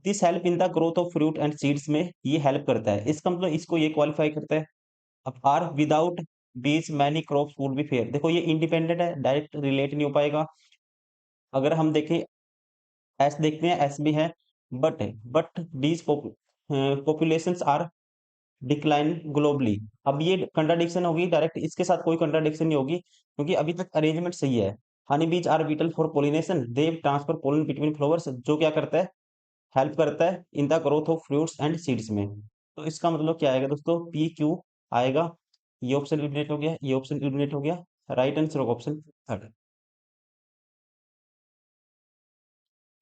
this help in the growth of fruit and seeds में ये हेल्प करता है, इसका मतलब इसको ये क्वालिफाई करता है। अब आर विदाउट बीज many crops would be fair, देखो ये इंडिपेंडेंट है, डायरेक्ट रिलेट नहीं हो पाएगा। अगर हम देखें, एस देखते हैं, एस भी है, बट बीज पॉपुलेशंस आर डिक्लाइन ग्लोबली, अब ये कंट्राडिक्शन होगी, डायरेक्ट इसके साथ कोई कंट्राडिक्शन नहीं होगी, क्योंकि अभी तक अरेंजमेंट सही है। Honey bees are beetle for pollination, they transfer pollen between flowers, जो क्या करता है, हेल्प करता है in the growth of fruits and seeds में। तो इसका मतलब क्या आएगा दोस्तों, पी क्यू आएगा, ये ऑप्शन एलिमिनेट हो गया, ये ऑप्शन एलिमिनेट हो गया, राइट आंसर होगा option third.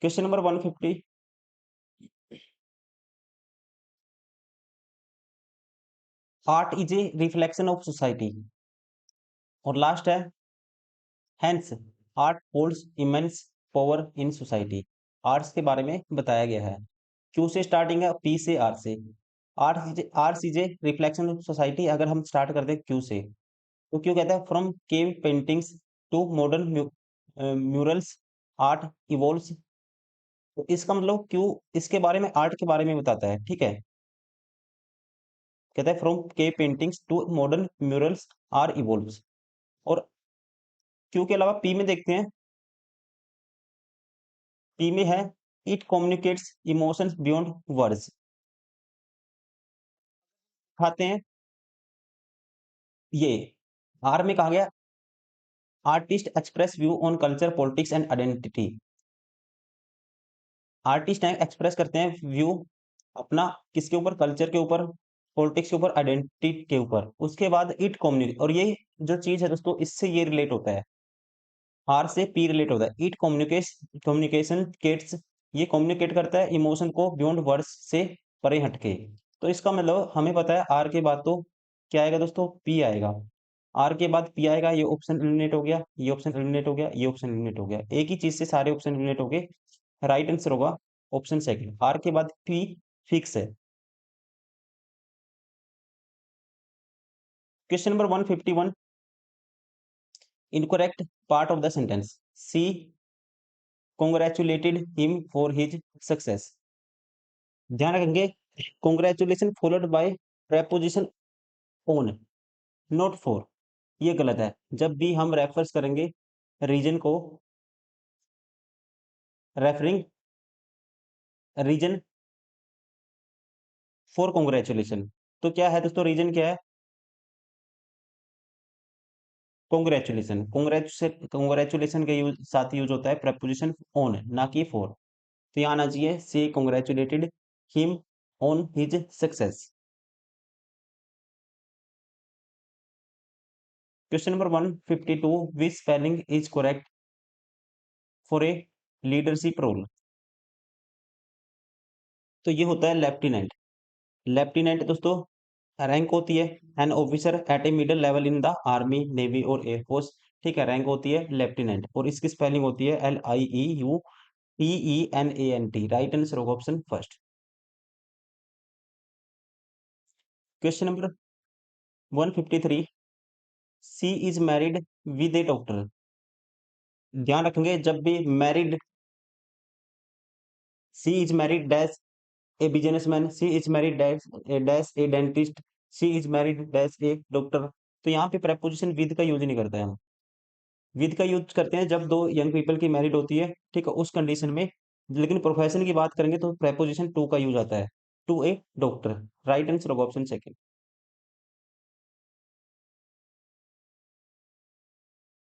Question number 150, art is a reflection of society, और लास्ट है, hence art holds immense power in society, arts के बारे में बताया गया है। क्यू से स्टार्टिंग है, पी से आर से, arts is a reflection of society, अगर हम स्टार्ट करते हैं क्यू से, तो क्यों कहता है, from cave paintings to modern murals art evolves, तो इसका मतलब क्यों इसके बारे में, आर्ट के बारे में बताता है, ठीक है। कहता है from cave paintings to modern murals are evolves. और क्यू के अलावा पी में देखते हैं, पी में है it communicates emotions beyond words. खाते हैं ये, आर में कहा गया artist express view on culture politics and identity. Artist हैं एक्सप्रेस करते हैं व्यू अपना किसके ऊपर, कल्चर के ऊपर, पॉलिटिक्स के ऊपर, आइडेंटिटी के ऊपर। उसके बाद इट कम्युनिकेट, और ये जो चीज है दोस्तों इससे ये रिलेट होता है, आर से पी रिलेट होता है। इट कम्युनिकेशन केट्स, ये कम्युनिकेट करता है इमोशन को बियॉन्ड वर्ड्स से परे हटके। तो इसका मतलब हमें पता है आर के बाद तो क्या आएगा दोस्तों, पी आएगा। आर के बाद पी आएगा, ये ऑप्शन एलिमिनेट हो गया, ये ऑप्शन एलिमिनेट हो गया, ये ऑप्शन एलिमिनेट हो गया, एक ही चीज से सारे ऑप्शन एलिमिनेट हो गए। राइट आंसर होगा ऑप्शन सेकंड, आर के बाद पी फिक्स है। Question number 151, incorrect part of the sentence. She congratulated him for his success। ध्यान रखेंगे, congratulation followed by preposition on, not for, ये गलत है। जब भी हम रेफर्स करेंगे रीजन को, रेफरिंग रीजन फॉर कॉन्ग्रेचुलेशन, तो क्या है दोस्तों, रीजन क्या है, कॉन्ग्रेचुलेशन। कॉन्ग्रेचुलेशन के यूज साथ यूज होता है preposition on, ना कि for। तो यहाँ आना चाहिए she congratulated him on his success। Question number 152, which spelling is correct for a leadership role. तो ये होता है लेफ्टिनेंट। लेफ्टिनेंट दोस्तों रैंक होती है an officer eight a middle level in the army, navy और एयरफोर्स। ठीक है, रैंक होती है लेफ्टिनेंट, और इसकी स्पेलिंग होती है LIEUTENANT। राइट आंसर होगा option first. Question number 153, she is married with a doctor. ध्यान रखेंगे जब भी married, she is married dash a businessman, she is married dash a dentist, she is married dash a doctor. तो यहाँ पे preposition with का use नहीं करते हैं हम। विद का यूज करते हैं जब दो यंग पीपल की मैरिड होती है, ठीक है, उस कंडीशन में। लेकिन प्रोफेशन की बात करेंगे तो preposition टू का यूज आता है, to a doctor. Right answer होगा ऑप्शन सेकंड।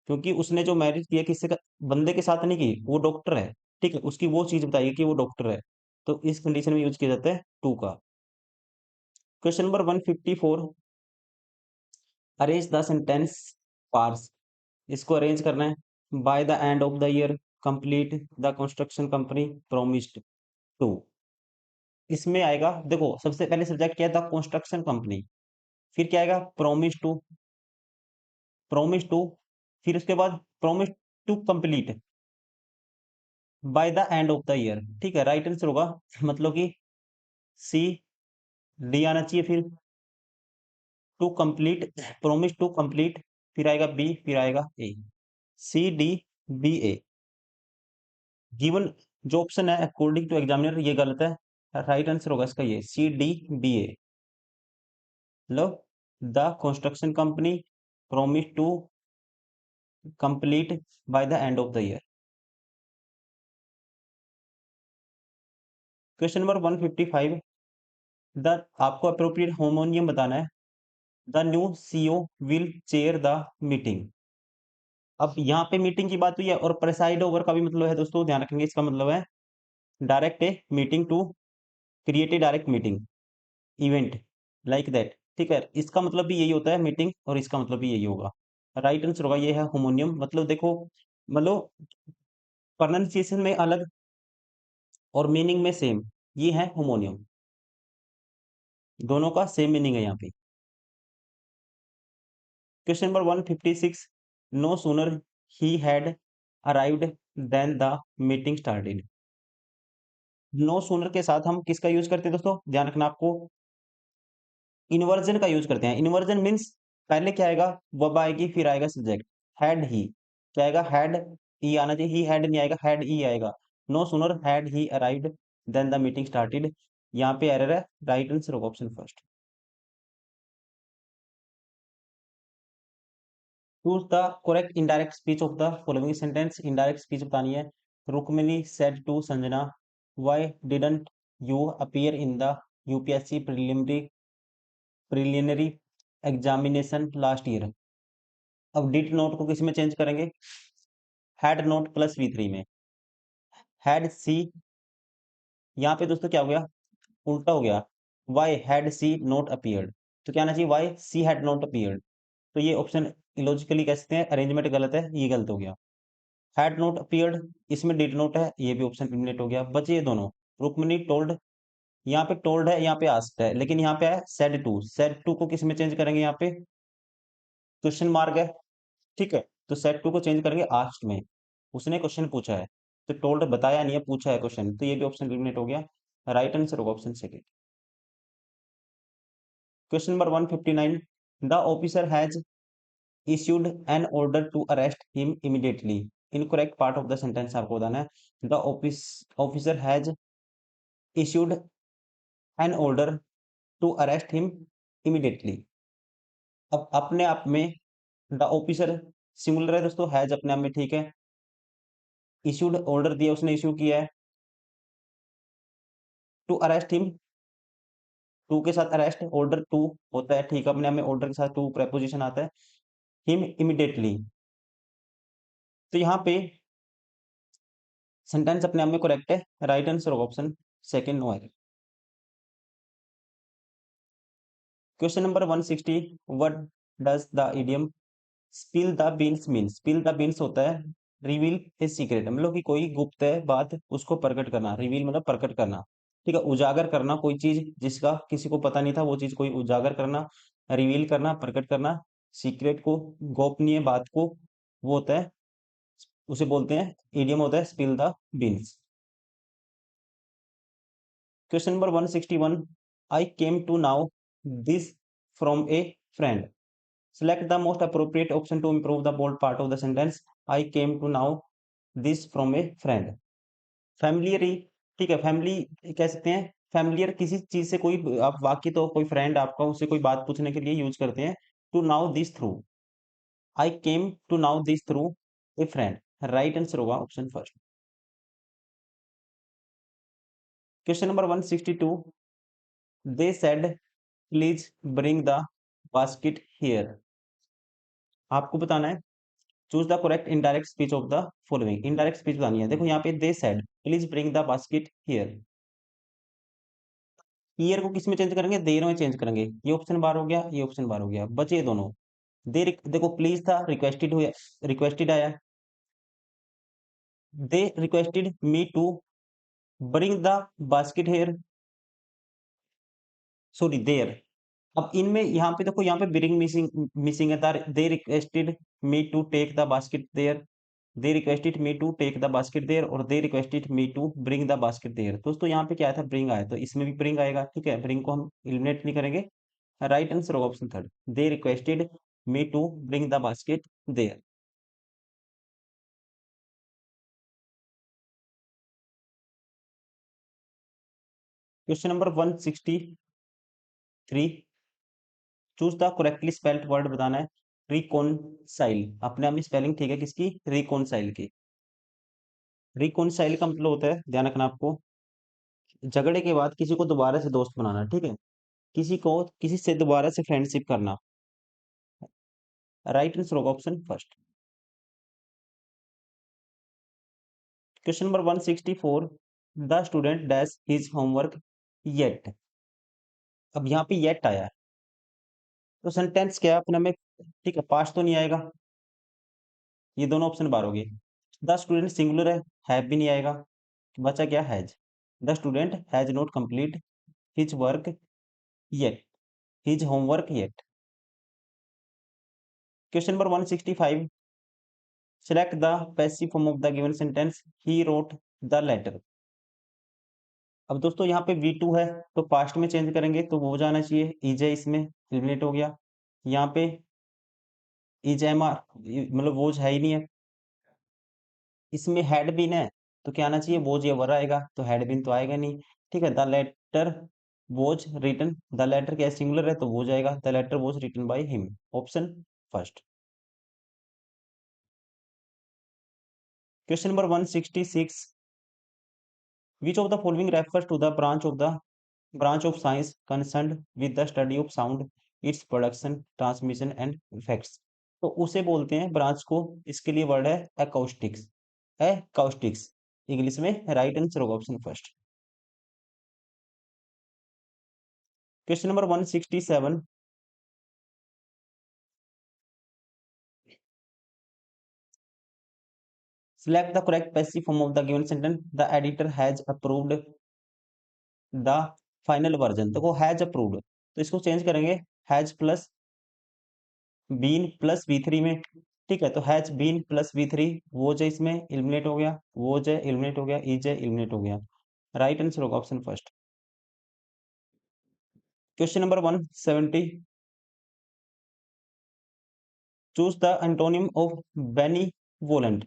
क्योंकि उसने जो मैरिज किया किससे बंदे के साथ नहीं की, वो डॉक्टर है। ठीक है, उसकी वो चीज बताइए कि वो डॉक्टर है, तो इस कंडीशन में यूज किया जाता है टू का। Question number 154, arrange the sentence parts. इसको अरेंज करना है। By the end of the year complete the construction company promised to. इसमें आएगा, देखो सबसे पहले सब्जेक्ट क्या था, कंस्ट्रक्शन कंपनी। फिर क्या आएगा, प्रोमिस टू, प्रोमिस टू। फिर उसके बाद promise to complete by the end of the year. ठीक है, राइट आंसर होगा मतलब कि सी, डी आना चाहिए, फिर to complete, promise to complete, फिर आएगा बी, फिर आएगा A. C D B A. Given जो ऑप्शन है अकॉर्डिंग टू एग्जामिनर ये गलत है। राइट आंसर होगा इसका ये सी डी बी ए। लो, the construction company promised to complete by the end of the year. Question number 155, the आपको अप्रोप्रिएट होमोनियम बताना है। The new CEO will chair the meeting. अब यहाँ पे मीटिंग की बात हुई है, और प्रेसाइड ओवर का भी मतलब है दोस्तों, ध्यान रखेंगे, इसका मतलब है direct a meeting to create a direct meeting event like that. ठीक है, इसका मतलब भी यही होता है मीटिंग, और इसका मतलब भी यही होगा। राइट आंसर होगा ये है होमोनियम। मतलब देखो, मतलब प्रोनाउंसिएशन में अलग और मीनिंग में सेम, ये है होमोनियम। दोनों का सेम मीनिंग है यहाँ पे। Question number 156, no sooner he had arrived than the meeting started. No sooner के साथ हम किसका यूज करते हैं दोस्तों, ध्यान रखना आपको, इन्वर्जन का यूज करते हैं। इन्वर्जन मीन्स पहले क्या आएगा, वर्ब आएगी, फिर आएगा सब्जेक्ट। हैड ही, क्या आएगा, हैड ही आना चाहिए, ही हैड नहीं आएगा, हैड ही आएगा। No sooner had he arrived than the meeting started. यहाँ पे एरर है, राइट आंसर होगा option first. Choose the correct indirect speech of the following sentence. Indirect speech बतानी है। Rukmini said to Sanjana, why didn't you appear in the UPSC preliminary examination last year. अब did not को किस में change करेंगे? Had note plus V3 में। Had सी, यहाँ पे दोस्तों क्या हो गया? उल्टा हो गया। Why had she not appeared, तो क्या आना चाहिए? Why she had not appeared. तो ये ऑप्शन इलॉजिकली कह सकते हैं, अरेंजमेंट गलत है, ये गलत हो गया। हैड नॉट अपीयर्ड, इसमें डिड नॉट है, ये भी ऑप्शन एलिमिनेट हो गया। बचे ये दोनों। रुक्मिणी टोल्ड, यहाँ पे टोल्ड है, यहाँ पे आस्क्ड है, लेकिन यहाँ पे है सेड टू। सेड टू को किस में चेंज करेंगे? यहाँ पे क्वेश्चन मार्क है, ठीक है, तो सेड टू को चेंज करेंगे आस्क्ड में। उसने क्वेश्चन पूछा है, तो टोल्ड बताया नहीं है, पूछा है क्वेश्चन, तो ये भी ऑप्शन एलिमिनेट हो गया। राइट आंसर होगा option second. Question number 159, the officer has issued an order to arrest him immediately। Incorrect part of the sentence आपको बताना है। The officer has issued an order to arrest him immediately। अब अपने आप में the officer singular है दोस्तों, has अपने आप में ठीक है। इश्यूड ऑर्डर दिया, उसने इश्यू किया है। टू अरेस्ट हिम, टू के साथ अरेस्ट, ऑर्डर टू होता है, ठीक है, अपने आप में ऑर्डर के साथ टू प्रेपोजिशन आता है। हिम इमीडिएटली, तो यहाँ पे सेंटेंस अपने आप में करेक्ट है। राइट आंसर होगा ऑप्शन सेकंड, नो है। Question number 160, what does the idiom spill the beans mean? Spill the beans होता है रिवील हिज सीक्रेट, मतलब कि कोई गुप्त बात उसको प्रकट करना। रिवील मतलब प्रकट करना, ठीक है, उजागर करना, कोई चीज जिसका किसी को पता नहीं था वो चीज कोई उजागर करना, रिवील करना, प्रकट करना, सीक्रेट को, गोपनीय बात को, वो होता है, उसे बोलते हैं, इडियम होता है spill the beans. Question number 161, I came to now this from a friend. Select the most appropriate option to improve the bold part of the sentence. I came to know this from a friend. Familiar, ठीक है, family कह सकते हैं। Familiar किसी चीज से कोई आप वाक्य, तो कोई फ्रेंड आपका, उससे कोई बात पूछने के लिए यूज करते हैं। To now this through, I came to now this through a friend. Right answer होगा option first. Question number 162, they said please bring the basket here. आपको बताना है, choose the correct indirect speech of the following. Indirect speech बतानी है। देखो यहाँ पे they said please bring the basket here. Here को किस में चेंज करेंगे? देर में चेंज करेंगे। ये ऑप्शन बार हो गया, ये ऑप्शन बार हो गया, बचे दोनों। देर, देखो प्लीज था, रिक्वेस्टेड हुआ, रिक्वेस्टेड आया। They requested me to bring the basket here, sorry there. अब इनमें यहाँ पे देखो, यहाँ पे ब्रिंग मिसिंग मिसिंग है। They requested me to take the basket there, they requested me to take the basket there, और they requested me to bring the basket there. दोस्तों यहाँ पे क्या था? ब्रिंग आया, तो इसमें भी ब्रिंग आएगा, ठीक है, ब्रिंग को हम एलिमिनेट नहीं करेंगे। राइट आंसर होगा option third, they requested me to bring the basket there. Question number 163, choose the correctly spelled word बताना है। रिकॉन्साइल, अपने आप में स्पेलिंग ठीक है किसकी? रिकॉन्साइल की। रिकॉन्साइल का मतलब होता है, ध्यान रखना आपको, झगड़े के बाद किसी को दोबारा से दोस्त बनाना, ठीक है, किसी को किसी से दोबारा से फ्रेंडशिप करना। राइट आंसर होगा option first. Question number 164, the student dash his homework yet. अब यहाँ पे येट आया है, तो सेंटेंस क्या है अपने में? ठीक है, पास्ट तो नहीं आएगा, ये दोनों ऑप्शन बार हो गए। द स्टूडेंट सिंगुलर है भी नहीं आएगा, बचा क्या? Has. The student has not complete his work yet, his homework yet. Question number 165, select the passive form of the given sentence, he wrote the letter. अब दोस्तों यहाँ पे V2 है, तो पास्ट में चेंज करेंगे तो वो हो जाना चाहिए, इज है, इसमें एलिमिनेट हो गया। यहाँ पे इज एम आर, मतलब वोज है ही नहीं है। इसमें हैड बीन है, तो क्या आना चाहिए? वोज या वर आएगा, तो हैड बीन तो आएगा नहीं, ठीक है। The letter was written, the letter क्या सिंगुलर है, तो वो जाएगा, the letter was written by him, option first. Question number 166, which of the following refers to the branch of science concerned with the study of sound, its production, transmission and effects? तो उसे बोलते हैं branch को, इसके लिए word है acoustics, English में। Right answer होगा option first. Question number 167, select the correct passive form of the given sentence, the editor has approved the final version. देखो हैज अप्रूव्ड, तो इसको चेंज करेंगे has plus been plus V3 में। ठीक है, तो हैज बीन प्लस V3, वो जो इसमें एलिमिनेट हो गया, वो जो एलिमिनेट हो गया, ई जो एलिमिनेट हो गया। राइट आंसर होगा option first. Question number 170, choose the antonym of benevolent.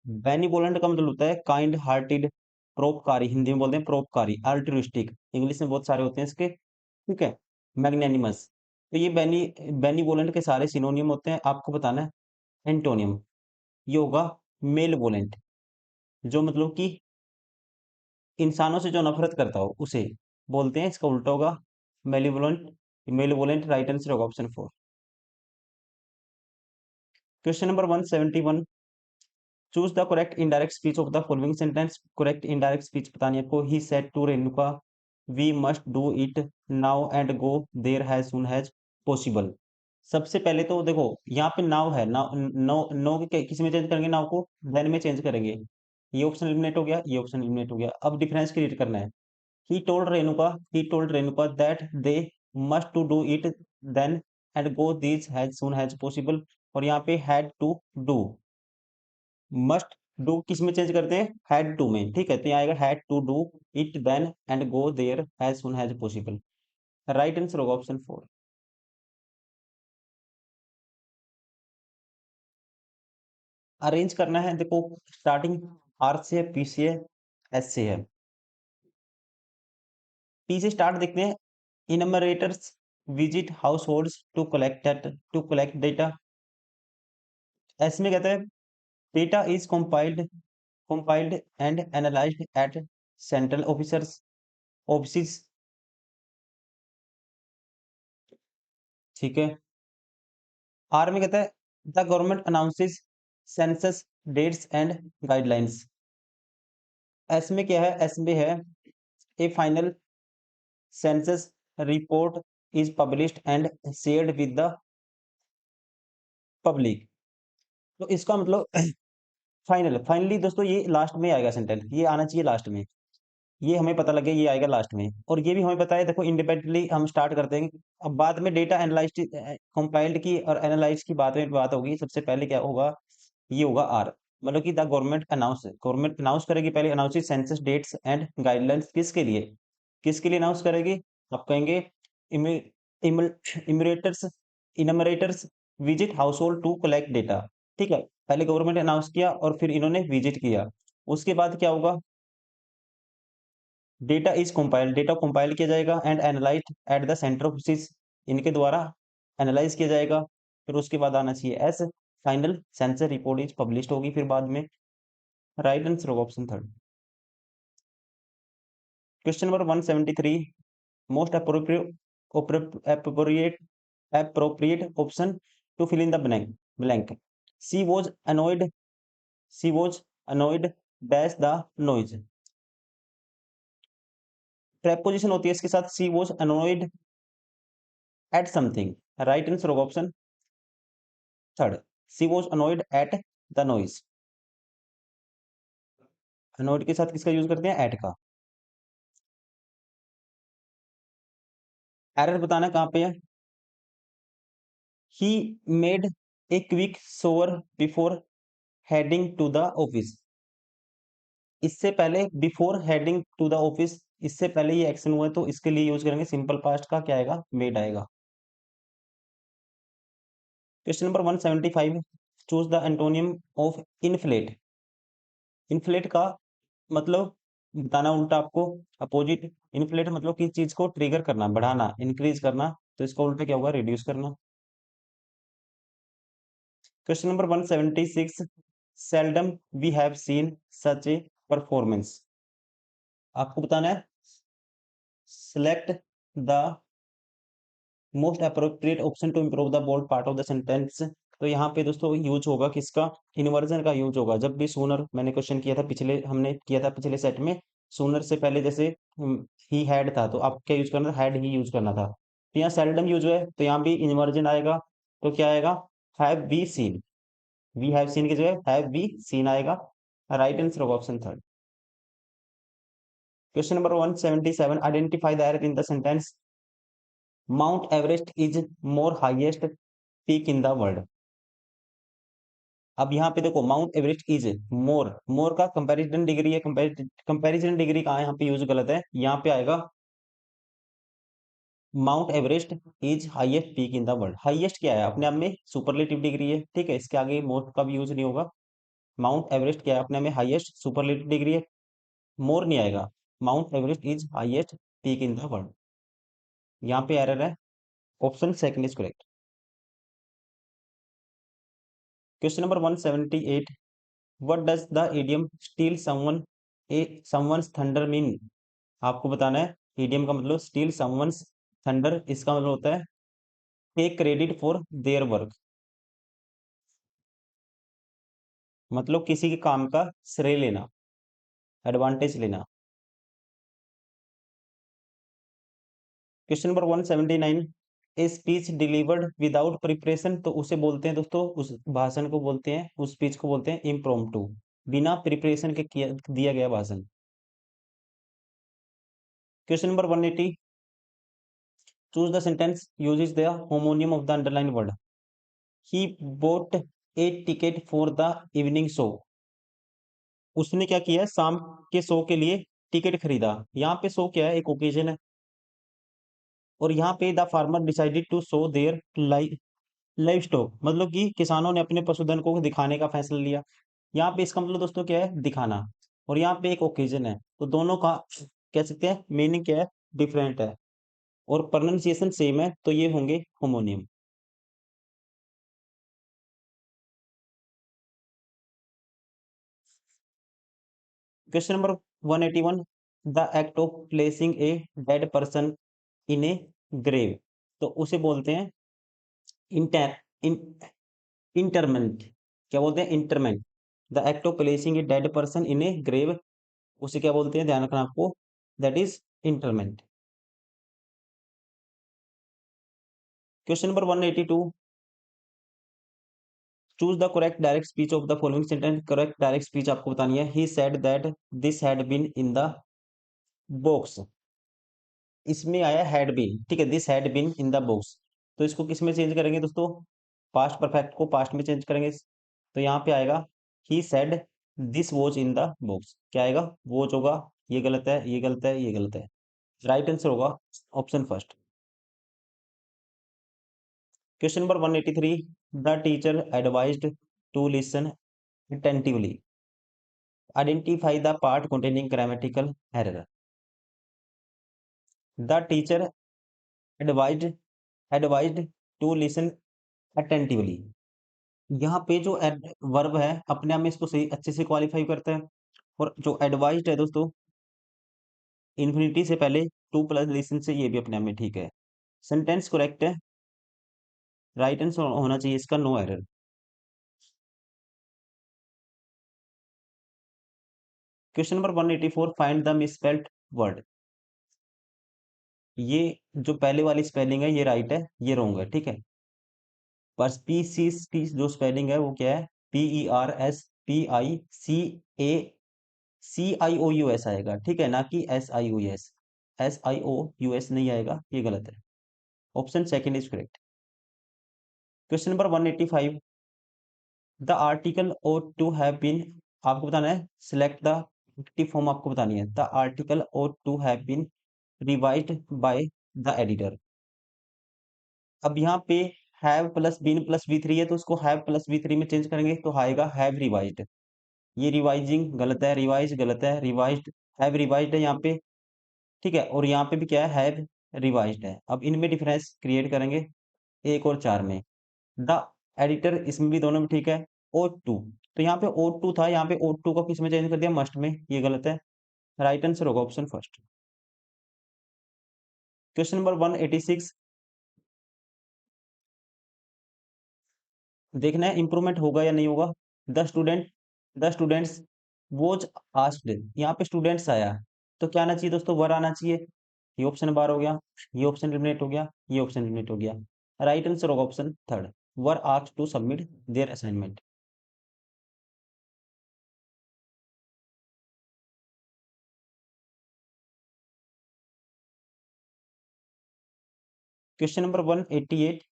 Benevolent का मतलब होता है काइंड हार्टेड, परोपकारी, हिंदी में बोलते हैं परोपकारी, अल्ट्रुइस्टिक, इंग्लिश में बहुत सारे होते हैं इसके। ठीक है, मैग्नेनिमस। तो ये बेनीवोलेंट के सारे सिनोनियम होते हैं, आपको बताना है एंटोनियम। ये होगा मेलवोलेंट, जो मतलब कि इंसानों से जो नफरत करता हो उसे बोलते हैं, इसका उल्टा होगा मेलीवोलेंट। मेलवोलेंट राइट आंसर होगा option 4। Question number 171, choose the correct indirect speech of the following sentence. Correct indirect speech बतानी है आपको। He said to Renuka we must do it now and go there as soon as possible. सबसे पहले तो देखो यहाँ पे नाउ है, नाउ नो नो के किस में चेंज करेंगे, नाउ को देन में चेंज करेंगे। ये ऑप्शन एलिमिनेट हो गया, ये ऑप्शन एलिमिनेट हो गया। अब डिफरेंस क्रिएट करना है। He told Renuka that they must to do it then and go these as soon as possible. और यहाँ पे had to do, must do किस में चेंज करते हैं, हैड टू में। ठीक है, तो यहाँ आएगा had to do it then and go there as soon as possible. Right answer होगा ऑप्शन 4। अरेंज करना है, देखो स्टार्टिंग आर से है, पी से है, एस से है। पी से स्टार्ट देखते हैं। Enumerators visit households to collect data. S में कहता है data is compiled and analyzed at central offices। ठीक है। आर में कहता है the government announces census dates and guidelines. S में क्या है, एस में है a final census report is published and shared with the public. तो इसका मतलब फाइनली दोस्तों ये लास्ट में आएगा सेंटेंस, ये आना चाहिए लास्ट में। ये हमें पता लगे ये आएगा लास्ट में, और ये भी हमें पता है। देखो इंडिपेंडेंटली हम स्टार्ट करते हैं, अब बाद में डेटा एनालाइज कंपाइल्ड की और एनालाइज की बात होगी। सबसे पहले क्या होगा, ये होगा आर, मतलब कि द गवर्नमेंट अनाउंस करेगी पहले, announce census dates and guidelines किसके लिए अनाउंस करेगी। आप कहेंगे enumerators enumerators visit households to collect data. ठीक है, पहले गवर्नमेंट अनाउंस किया और फिर इन्होंने विजिट किया। उसके बाद क्या होगा, डेटा कंपाइल किया जाएगा and analysed at the centre office, इनके द्वारा एनालाइज किया जाएगा। फिर उसके बाद आना चाहिए S, final census report is published होगी फिर बाद में। राइट आंसर होगा option third. Question number 173, most appropriate option to fill in the blank. She was annoyed she was annoyed dash the noise. Preposition होती है इसके साथ, she was annoyed at something. Right answer होगा option third, she was annoyed at the noise. Annoyed के साथ किसका use करते हैं, एट का। एरर बताना कहाँ पे है। He made a quick shower before heading to the office. इससे पहले before heading to the office, इससे पहले ये एक्शन हुआ है, तो इसके लिए यूज करेंगे सिंपल पास्ट का, क्या आएगा, मेड आएगा। Question number 175, choose the antonym of inflate. Inflate का मतलब बताना उल्टा आपको, अपोजिट। इन्फ्लेट मतलब किसी चीज को ट्रिगर करना, बढ़ाना, इंक्रीज करना, तो इसका उल्टा क्या होगा, रिड्यूस करना। Question number 176, seldom we have seen such a performance. आपको बताना है select the most appropriate option to improve the bold part of the sentence. तो यहाँ पे दोस्तों यूज होगा किसका, इन्वर्जन का यूज होगा। जब भी सूनर मैंने क्वेश्चन किया था पिछले, हमने किया था पिछले सेट में, सूनर से पहले जैसे ही हैड था, तो आप क्या यूज करना था, हैड ही यूज करना था। तो यहाँ सेल्डम यूज हुआ है, तो यहाँ भी इन्वर्जन आएगा, तो क्या आएगा, have be seen. We have seen की जगह हैव बी सीन आएगा। राइट आंसर होगा option third. Question number 177, identify the error in the sentence Mount Everest is more highest peak in the world. अब यहाँ पे देखो Mount Everest is more, more का comparison degree है, comparison degree कहाँ है, यहाँ पे यूज गलत है, यहाँ पे आएगा mount Everest is highest peak in the world. Highest क्या है, अपने आप में सुपरलेटिव डिग्री है, ठीक है, इसके आगे मोर का भी यूज नहीं होगा। माउंट एवरेस्ट क्या है, अपने में हाईएस्ट सुपरलेटिव डिग्री है, मोर नहीं आएगा। Mount Everest is highest peak in the world. यहाँ पे एरर है, option second is correct. Question number 178, what does the idiom steel someone A someone's thunder mean. आपको बताना है इडियम का मतलब स्टील समवन्स थंडर, इसका मतलब होता है take credit for their work, मतलब किसी के काम का श्रेय लेना, एडवांटेज लेना। Question number 179, a speech delivered without preparation, तो उसे बोलते हैं दोस्तों, उस भाषण को बोलते हैं, उस स्पीच को बोलते हैं इम्प्रोम्प्टू, बिना प्रिपरेशन के दिया गया भाषण। Question number 180, choose the sentence uses the homonym of the underline word. He bought a ticket for the evening show. उसने क्या किया, शाम के शो के लिए टिकट खरीदा। यहाँ पे शो क्या है, एक ओकेजन है, और यहाँ पे the farmer decided to show their livestock, मतलब कि किसानों ने अपने पशुधन को दिखाने का फैसला लिया। यहाँ पे इसका मतलब दोस्तों क्या है, दिखाना, और यहाँ पे एक ओकेजन है, तो दोनों का कह सकते हैं मीनिंग क्या है, डिफरेंट है, और प्रोनाउंसिएशन सेम है, तो ये होंगे homonym. Question number 181, the act of placing a dead person in a grave, तो उसे बोलते हैं इंटर इंटरमेंट। क्या बोलते हैं, interment. The act of placing a dead person in a grave, उसे क्या बोलते हैं, ध्यान रखना आपको, that is interment. Question number 182, choose the correct direct speech of the following sentence. Correct direct speech आपको बतानी है। He said that this had been in the box, इसमें आया हैड बीन, ठीक है, this had been in the box, तो इसको किस में चेंज करेंगे दोस्तों, पास्ट परफेक्ट को पास्ट में चेंज करेंगे, तो यहाँ पे आएगा he said this was in the box. क्या आएगा, वॉच होगा, ये गलत है, ये गलत है, ये गलत है। राइट आंसर होगा option first. Question number 183, the teacher advised to listen attentively, identify the part containing grammatical error। the teacher advised advised to listen attentively, यहाँ पे जो वर्ब है अपने आप में इसको सही अच्छे से क्वालिफाई करता है, और जो एडवाइज्ड है दोस्तों इन्फिनिटी से पहले टू प्लस लिसन से, ये भी अपने आप में ठीक है। सेंटेंस करेक्ट है, राइट आंसर होना चाहिए इसका no error. Question number 184, find the misspelled word. ये जो पहले वाली स्पेलिंग है ये राइट है, ये रॉन्ग है, ठीक है, पर स्पीसीज की जो स्पेलिंग है वो क्या है, PERSPICACIOUS आएगा, ठीक है, ना कि SIOUS। SIOUS नहीं आएगा, ये गलत है। Option second is correct. Question number 185, the article ought to have been, आपको बताना है सिलेक्ट द एक्टिव फॉर्म, आपको बतानी है the article ought to have been revised by the editor. अब यहाँ पे have plus been plus V3 है, तो उसको हैव प्लस V3 में चेंज करेंगे, तो आएगा हैव रिवाइज्ड। ये रिवाइजिंग गलत है, रिवाइज गलत है, रिवाइज्ड, हैव रिवाइज्ड है यहाँ पे, ठीक है, और यहाँ पे भी क्या है, हैव रिवाइज्ड है। अब इनमें डिफरेंस क्रिएट करेंगे, एक और चार में। द एडिटर, इसमें भी दोनों में ठीक है, O2 तो यहाँ पे ओड टू था, यहाँ पे ओड टू को किस में चेंज कर दिया, मस्ट में, ये गलत है। राइट आंसर होगा ऑप्शन फर्स्ट। क्वेश्चन नंबर 186, देखना है इंप्रूवमेंट होगा या नहीं होगा। द स्टूडेंट्स वोज आस्क्ड, यहाँ पे स्टूडेंट्स आया, तो क्या आना चाहिए दोस्तों, वर आना चाहिए। ये ऑप्शन बार हो गया, ये ऑप्शन एलिमिनेट हो गया, ये ऑप्शन एलिमिनेट हो गया। राइट आंसर होगा option third, were asked to submit their assignment. Question number 188,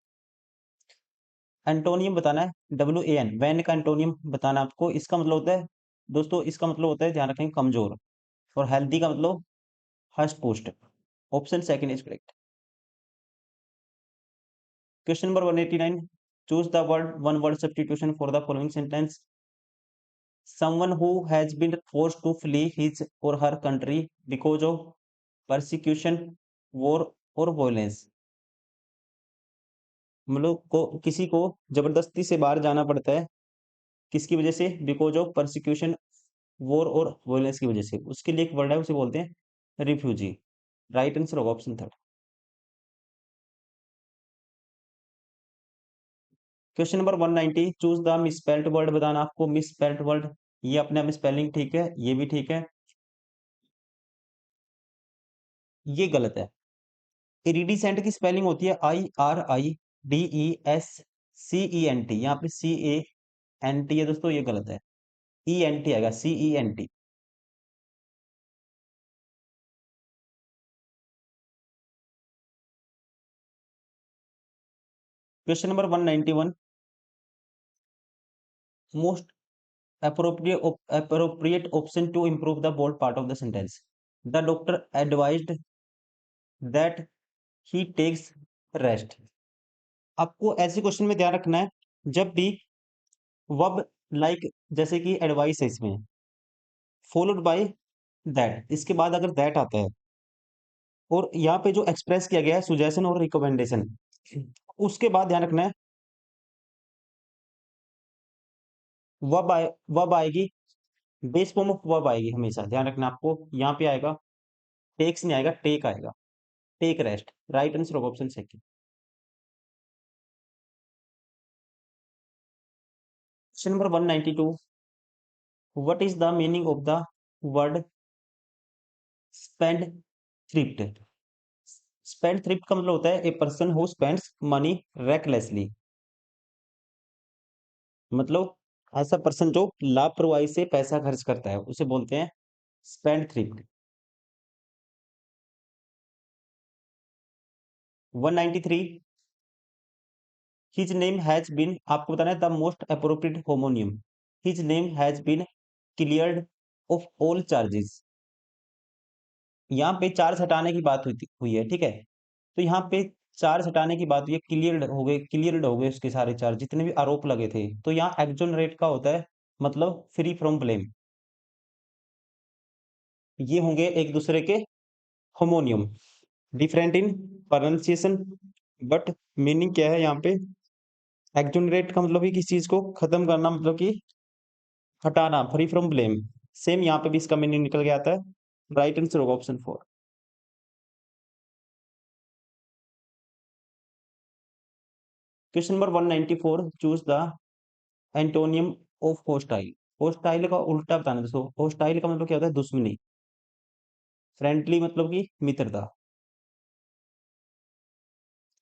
antonym बताना है, WAN, वैन का एंटोनियम बताना है आपको। इसका मतलब होता है दोस्तों, इसका मतलब होता है, ध्यान रखें, कमजोर, और हेल्दी का मतलब हष्ट पुष्ट। Option second is correct. Question number 189, choose the word one word substitution for the following sentence. Someone who has been forced to flee his or her country because of persecution, war or violence। मतलब को किसी को जबरदस्ती से बाहर जाना पड़ता है, किसकी वजह से, बिकॉज ऑफ परसिक्यूशन, वॉर और वायलेंस की वजह से, उसके लिए एक वर्ड है, उसे बोलते हैं रिफ्यूजी। राइट आंसर होगा option third. Question number 190, choose the misspelled word बताना आपको। मिसस्पेल्ड वर्ड, ये अपने आप स्पेलिंग ठीक है, ये भी ठीक है, ये गलत है। इरिडिसेंट की स्पेलिंग होती है IRIDESCENT, यहाँ पे CANT है दोस्तों, ये गलत है, ENT आएगा, CENT। Question number 191, most appropriate option to improve the bold part of the sentence। The doctor advised that he takes rest। आपको ऐसे क्वेश्चन में ध्यान रखना है, जब भी वर्ब लाइक, जैसे कि एडवाइस है इसमें, फॉलोड बाय दैट, इसके बाद अगर दैट आता है, और यहाँ पे जो एक्सप्रेस किया गया है सुजेशन और रिकमेंडेशन, उसके बाद ध्यान रखना है वर्ब आएगी, बेस फॉर्म ऑफ वर्ब आएगी हमेशा, ध्यान रखना आपको, यहाँ पे आएगा, टेक्स नहीं आएगा, टेक आएगा, take rest. Right answer of option second. Question number 192, what is the meaning of the word spendthrift. Spendthrift का मतलब होता है a person who spends money recklessly, मतलब ऐसा पर्सन जो लापरवाही से पैसा खर्च करता है, उसे बोलते हैं spendthrift. 193, his name has been, आपको बताना है the most appropriate homonym. His name has been cleared of all charges. यहाँ पे चार्ज हटाने की बात हुई है, ठीक है, तो यहाँ पे चार्ज हटाने की बात हुई है, क्लियर्ड हो गए उसके सारे चार्ज, जितने भी आरोप लगे थे। तो यहाँ एक्सोनरेट का होता है मतलब फ्री फ्रॉम ब्लेम, ये होंगे एक दूसरे के homonym, different in pronunciation, but meaning क्या है यहाँ पे, एक्सोनरेट का मतलब कि किसी चीज को खत्म करना, मतलब कि हटाना, फ्री फ्रॉम ब्लेम, सेम यहाँ पे भी इसका मीनिंग निकल के आता है। राइट आंसर होगा option four. Question number 194, choose the antonym of hostile. Hostile का उल्टा बताना दोस्तों। होस्टाइल का मतलब क्या होता है, दुश्मनी। फ्रेंडली मतलब कि मित्रता।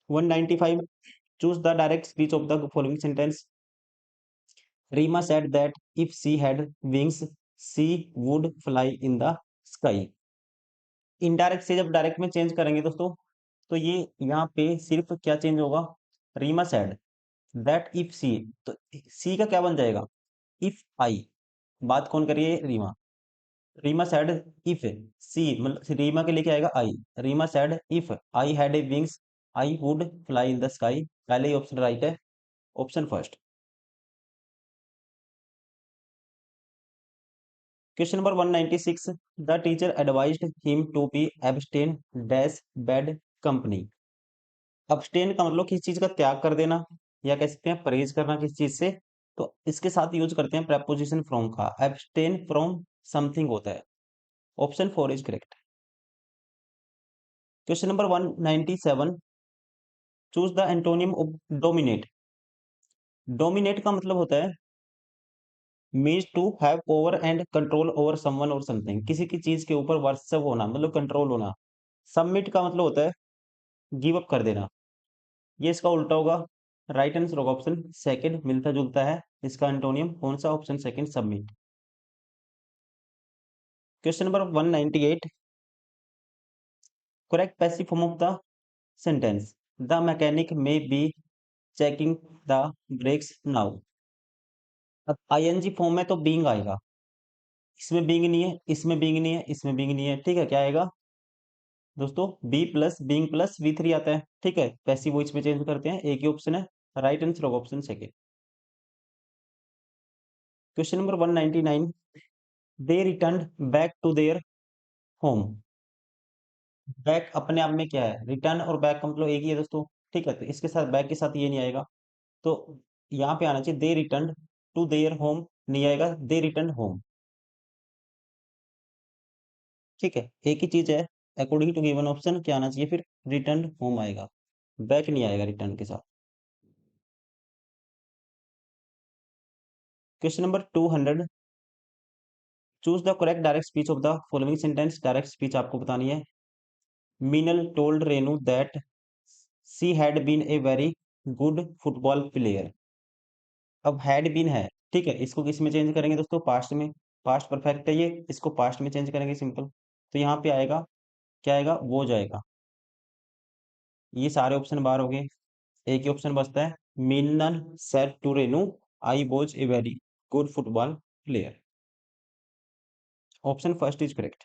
195, choose the direct speech of the following sentence. Reema said that if she had wings she would fly in the sky. Indirect से जब डायरेक्ट में चेंज करेंगे दोस्तों, तो ये यहाँ पे सिर्फ क्या चेंज होगा, रीमा सेड दैट इफ सी, तो सी का क्या बन जाएगा, इफ आई। बात कौन करिए, Reema. Reema said if she, मतलब रीमा के लेके आएगा I. Reema said if I had a wings I would fly in the sky, पहले ही ऑप्शन राइट है, option first. Question number 196, the teacher advised him to be abstain dash bad company. Abstain का मतलब किसी चीज का त्याग कर देना, या कह सकते हैं परहेज करना किसी चीज से, तो इसके साथ यूज करते हैं प्रेपोजिशन फ्रॉम का। एब्सटेन फ्रॉम समथिंग होता है। ऑप्शन 4 is correct. Question number 197, choose the antonym of dominate. Dominate का मतलब होता है means to have over and control over someone और समथिंग, किसी की चीज के ऊपर वर्चस्व होना, मतलब कंट्रोल होना। सबमिट का मतलब होता है गिव अप कर देना। ये इसका उल्टा होगा। राइट आंसर होगा ऑप्शन सेकंड, मिलता जुलता है इसका एंटोनियम कौन सा, option second submit. Question number 198, correct passive form of the sentence. The mechanic may be checking the brakes now. अब आईएनजी फॉर्म में तो बीइंग आएगा, इसमें बीइंग नहीं है, इसमें बीइंग नहीं है, इसमें बीइंग नहीं है, ठीक है। क्या आएगा दोस्तों, B plus being plus V3 आता है, ठीक है। पैसिव वॉइस में चेंज करते हैं, एक ही ऑप्शन है। राइट आंसर होगा option second. Question number 199, they return back to their home. Back अपने आप में क्या है, रिटर्न और बैक का मतलब एक ही है दोस्तों, ठीक है। तो इसके साथ बैक के साथ ये नहीं आएगा, तो यहाँ पे आना चाहिए दे रिटर्न टू देयर होम, नहीं आएगा दे रिटर्न होम, ठीक है। एक ही चीज है। अकॉर्डिंग टू गिवन ऑप्शन क्या आना चाहिए फिर, रिटर्न होम आएगा, बैक नहीं आएगा रिटर्न के साथ। Question number 200, choose the correct direct speech of the following sentence. Direct speech आपको बतानी है। Meenal told Renu that she had been a very good football player. अब हैड बीन है, ठीक है, इसको किस में चेंज करेंगे दोस्तों, पास्ट में। पास्ट परफेक्ट है ये, इसको पास्ट में चेंज करेंगे सिंपल। तो यहाँ पे आएगा, क्या आएगा, वो जाएगा। ये सारे ऑप्शन बाहर हो गए, एक ही ऑप्शन बचता है। Meenal said to Renu I was a very good football player. Option first is correct.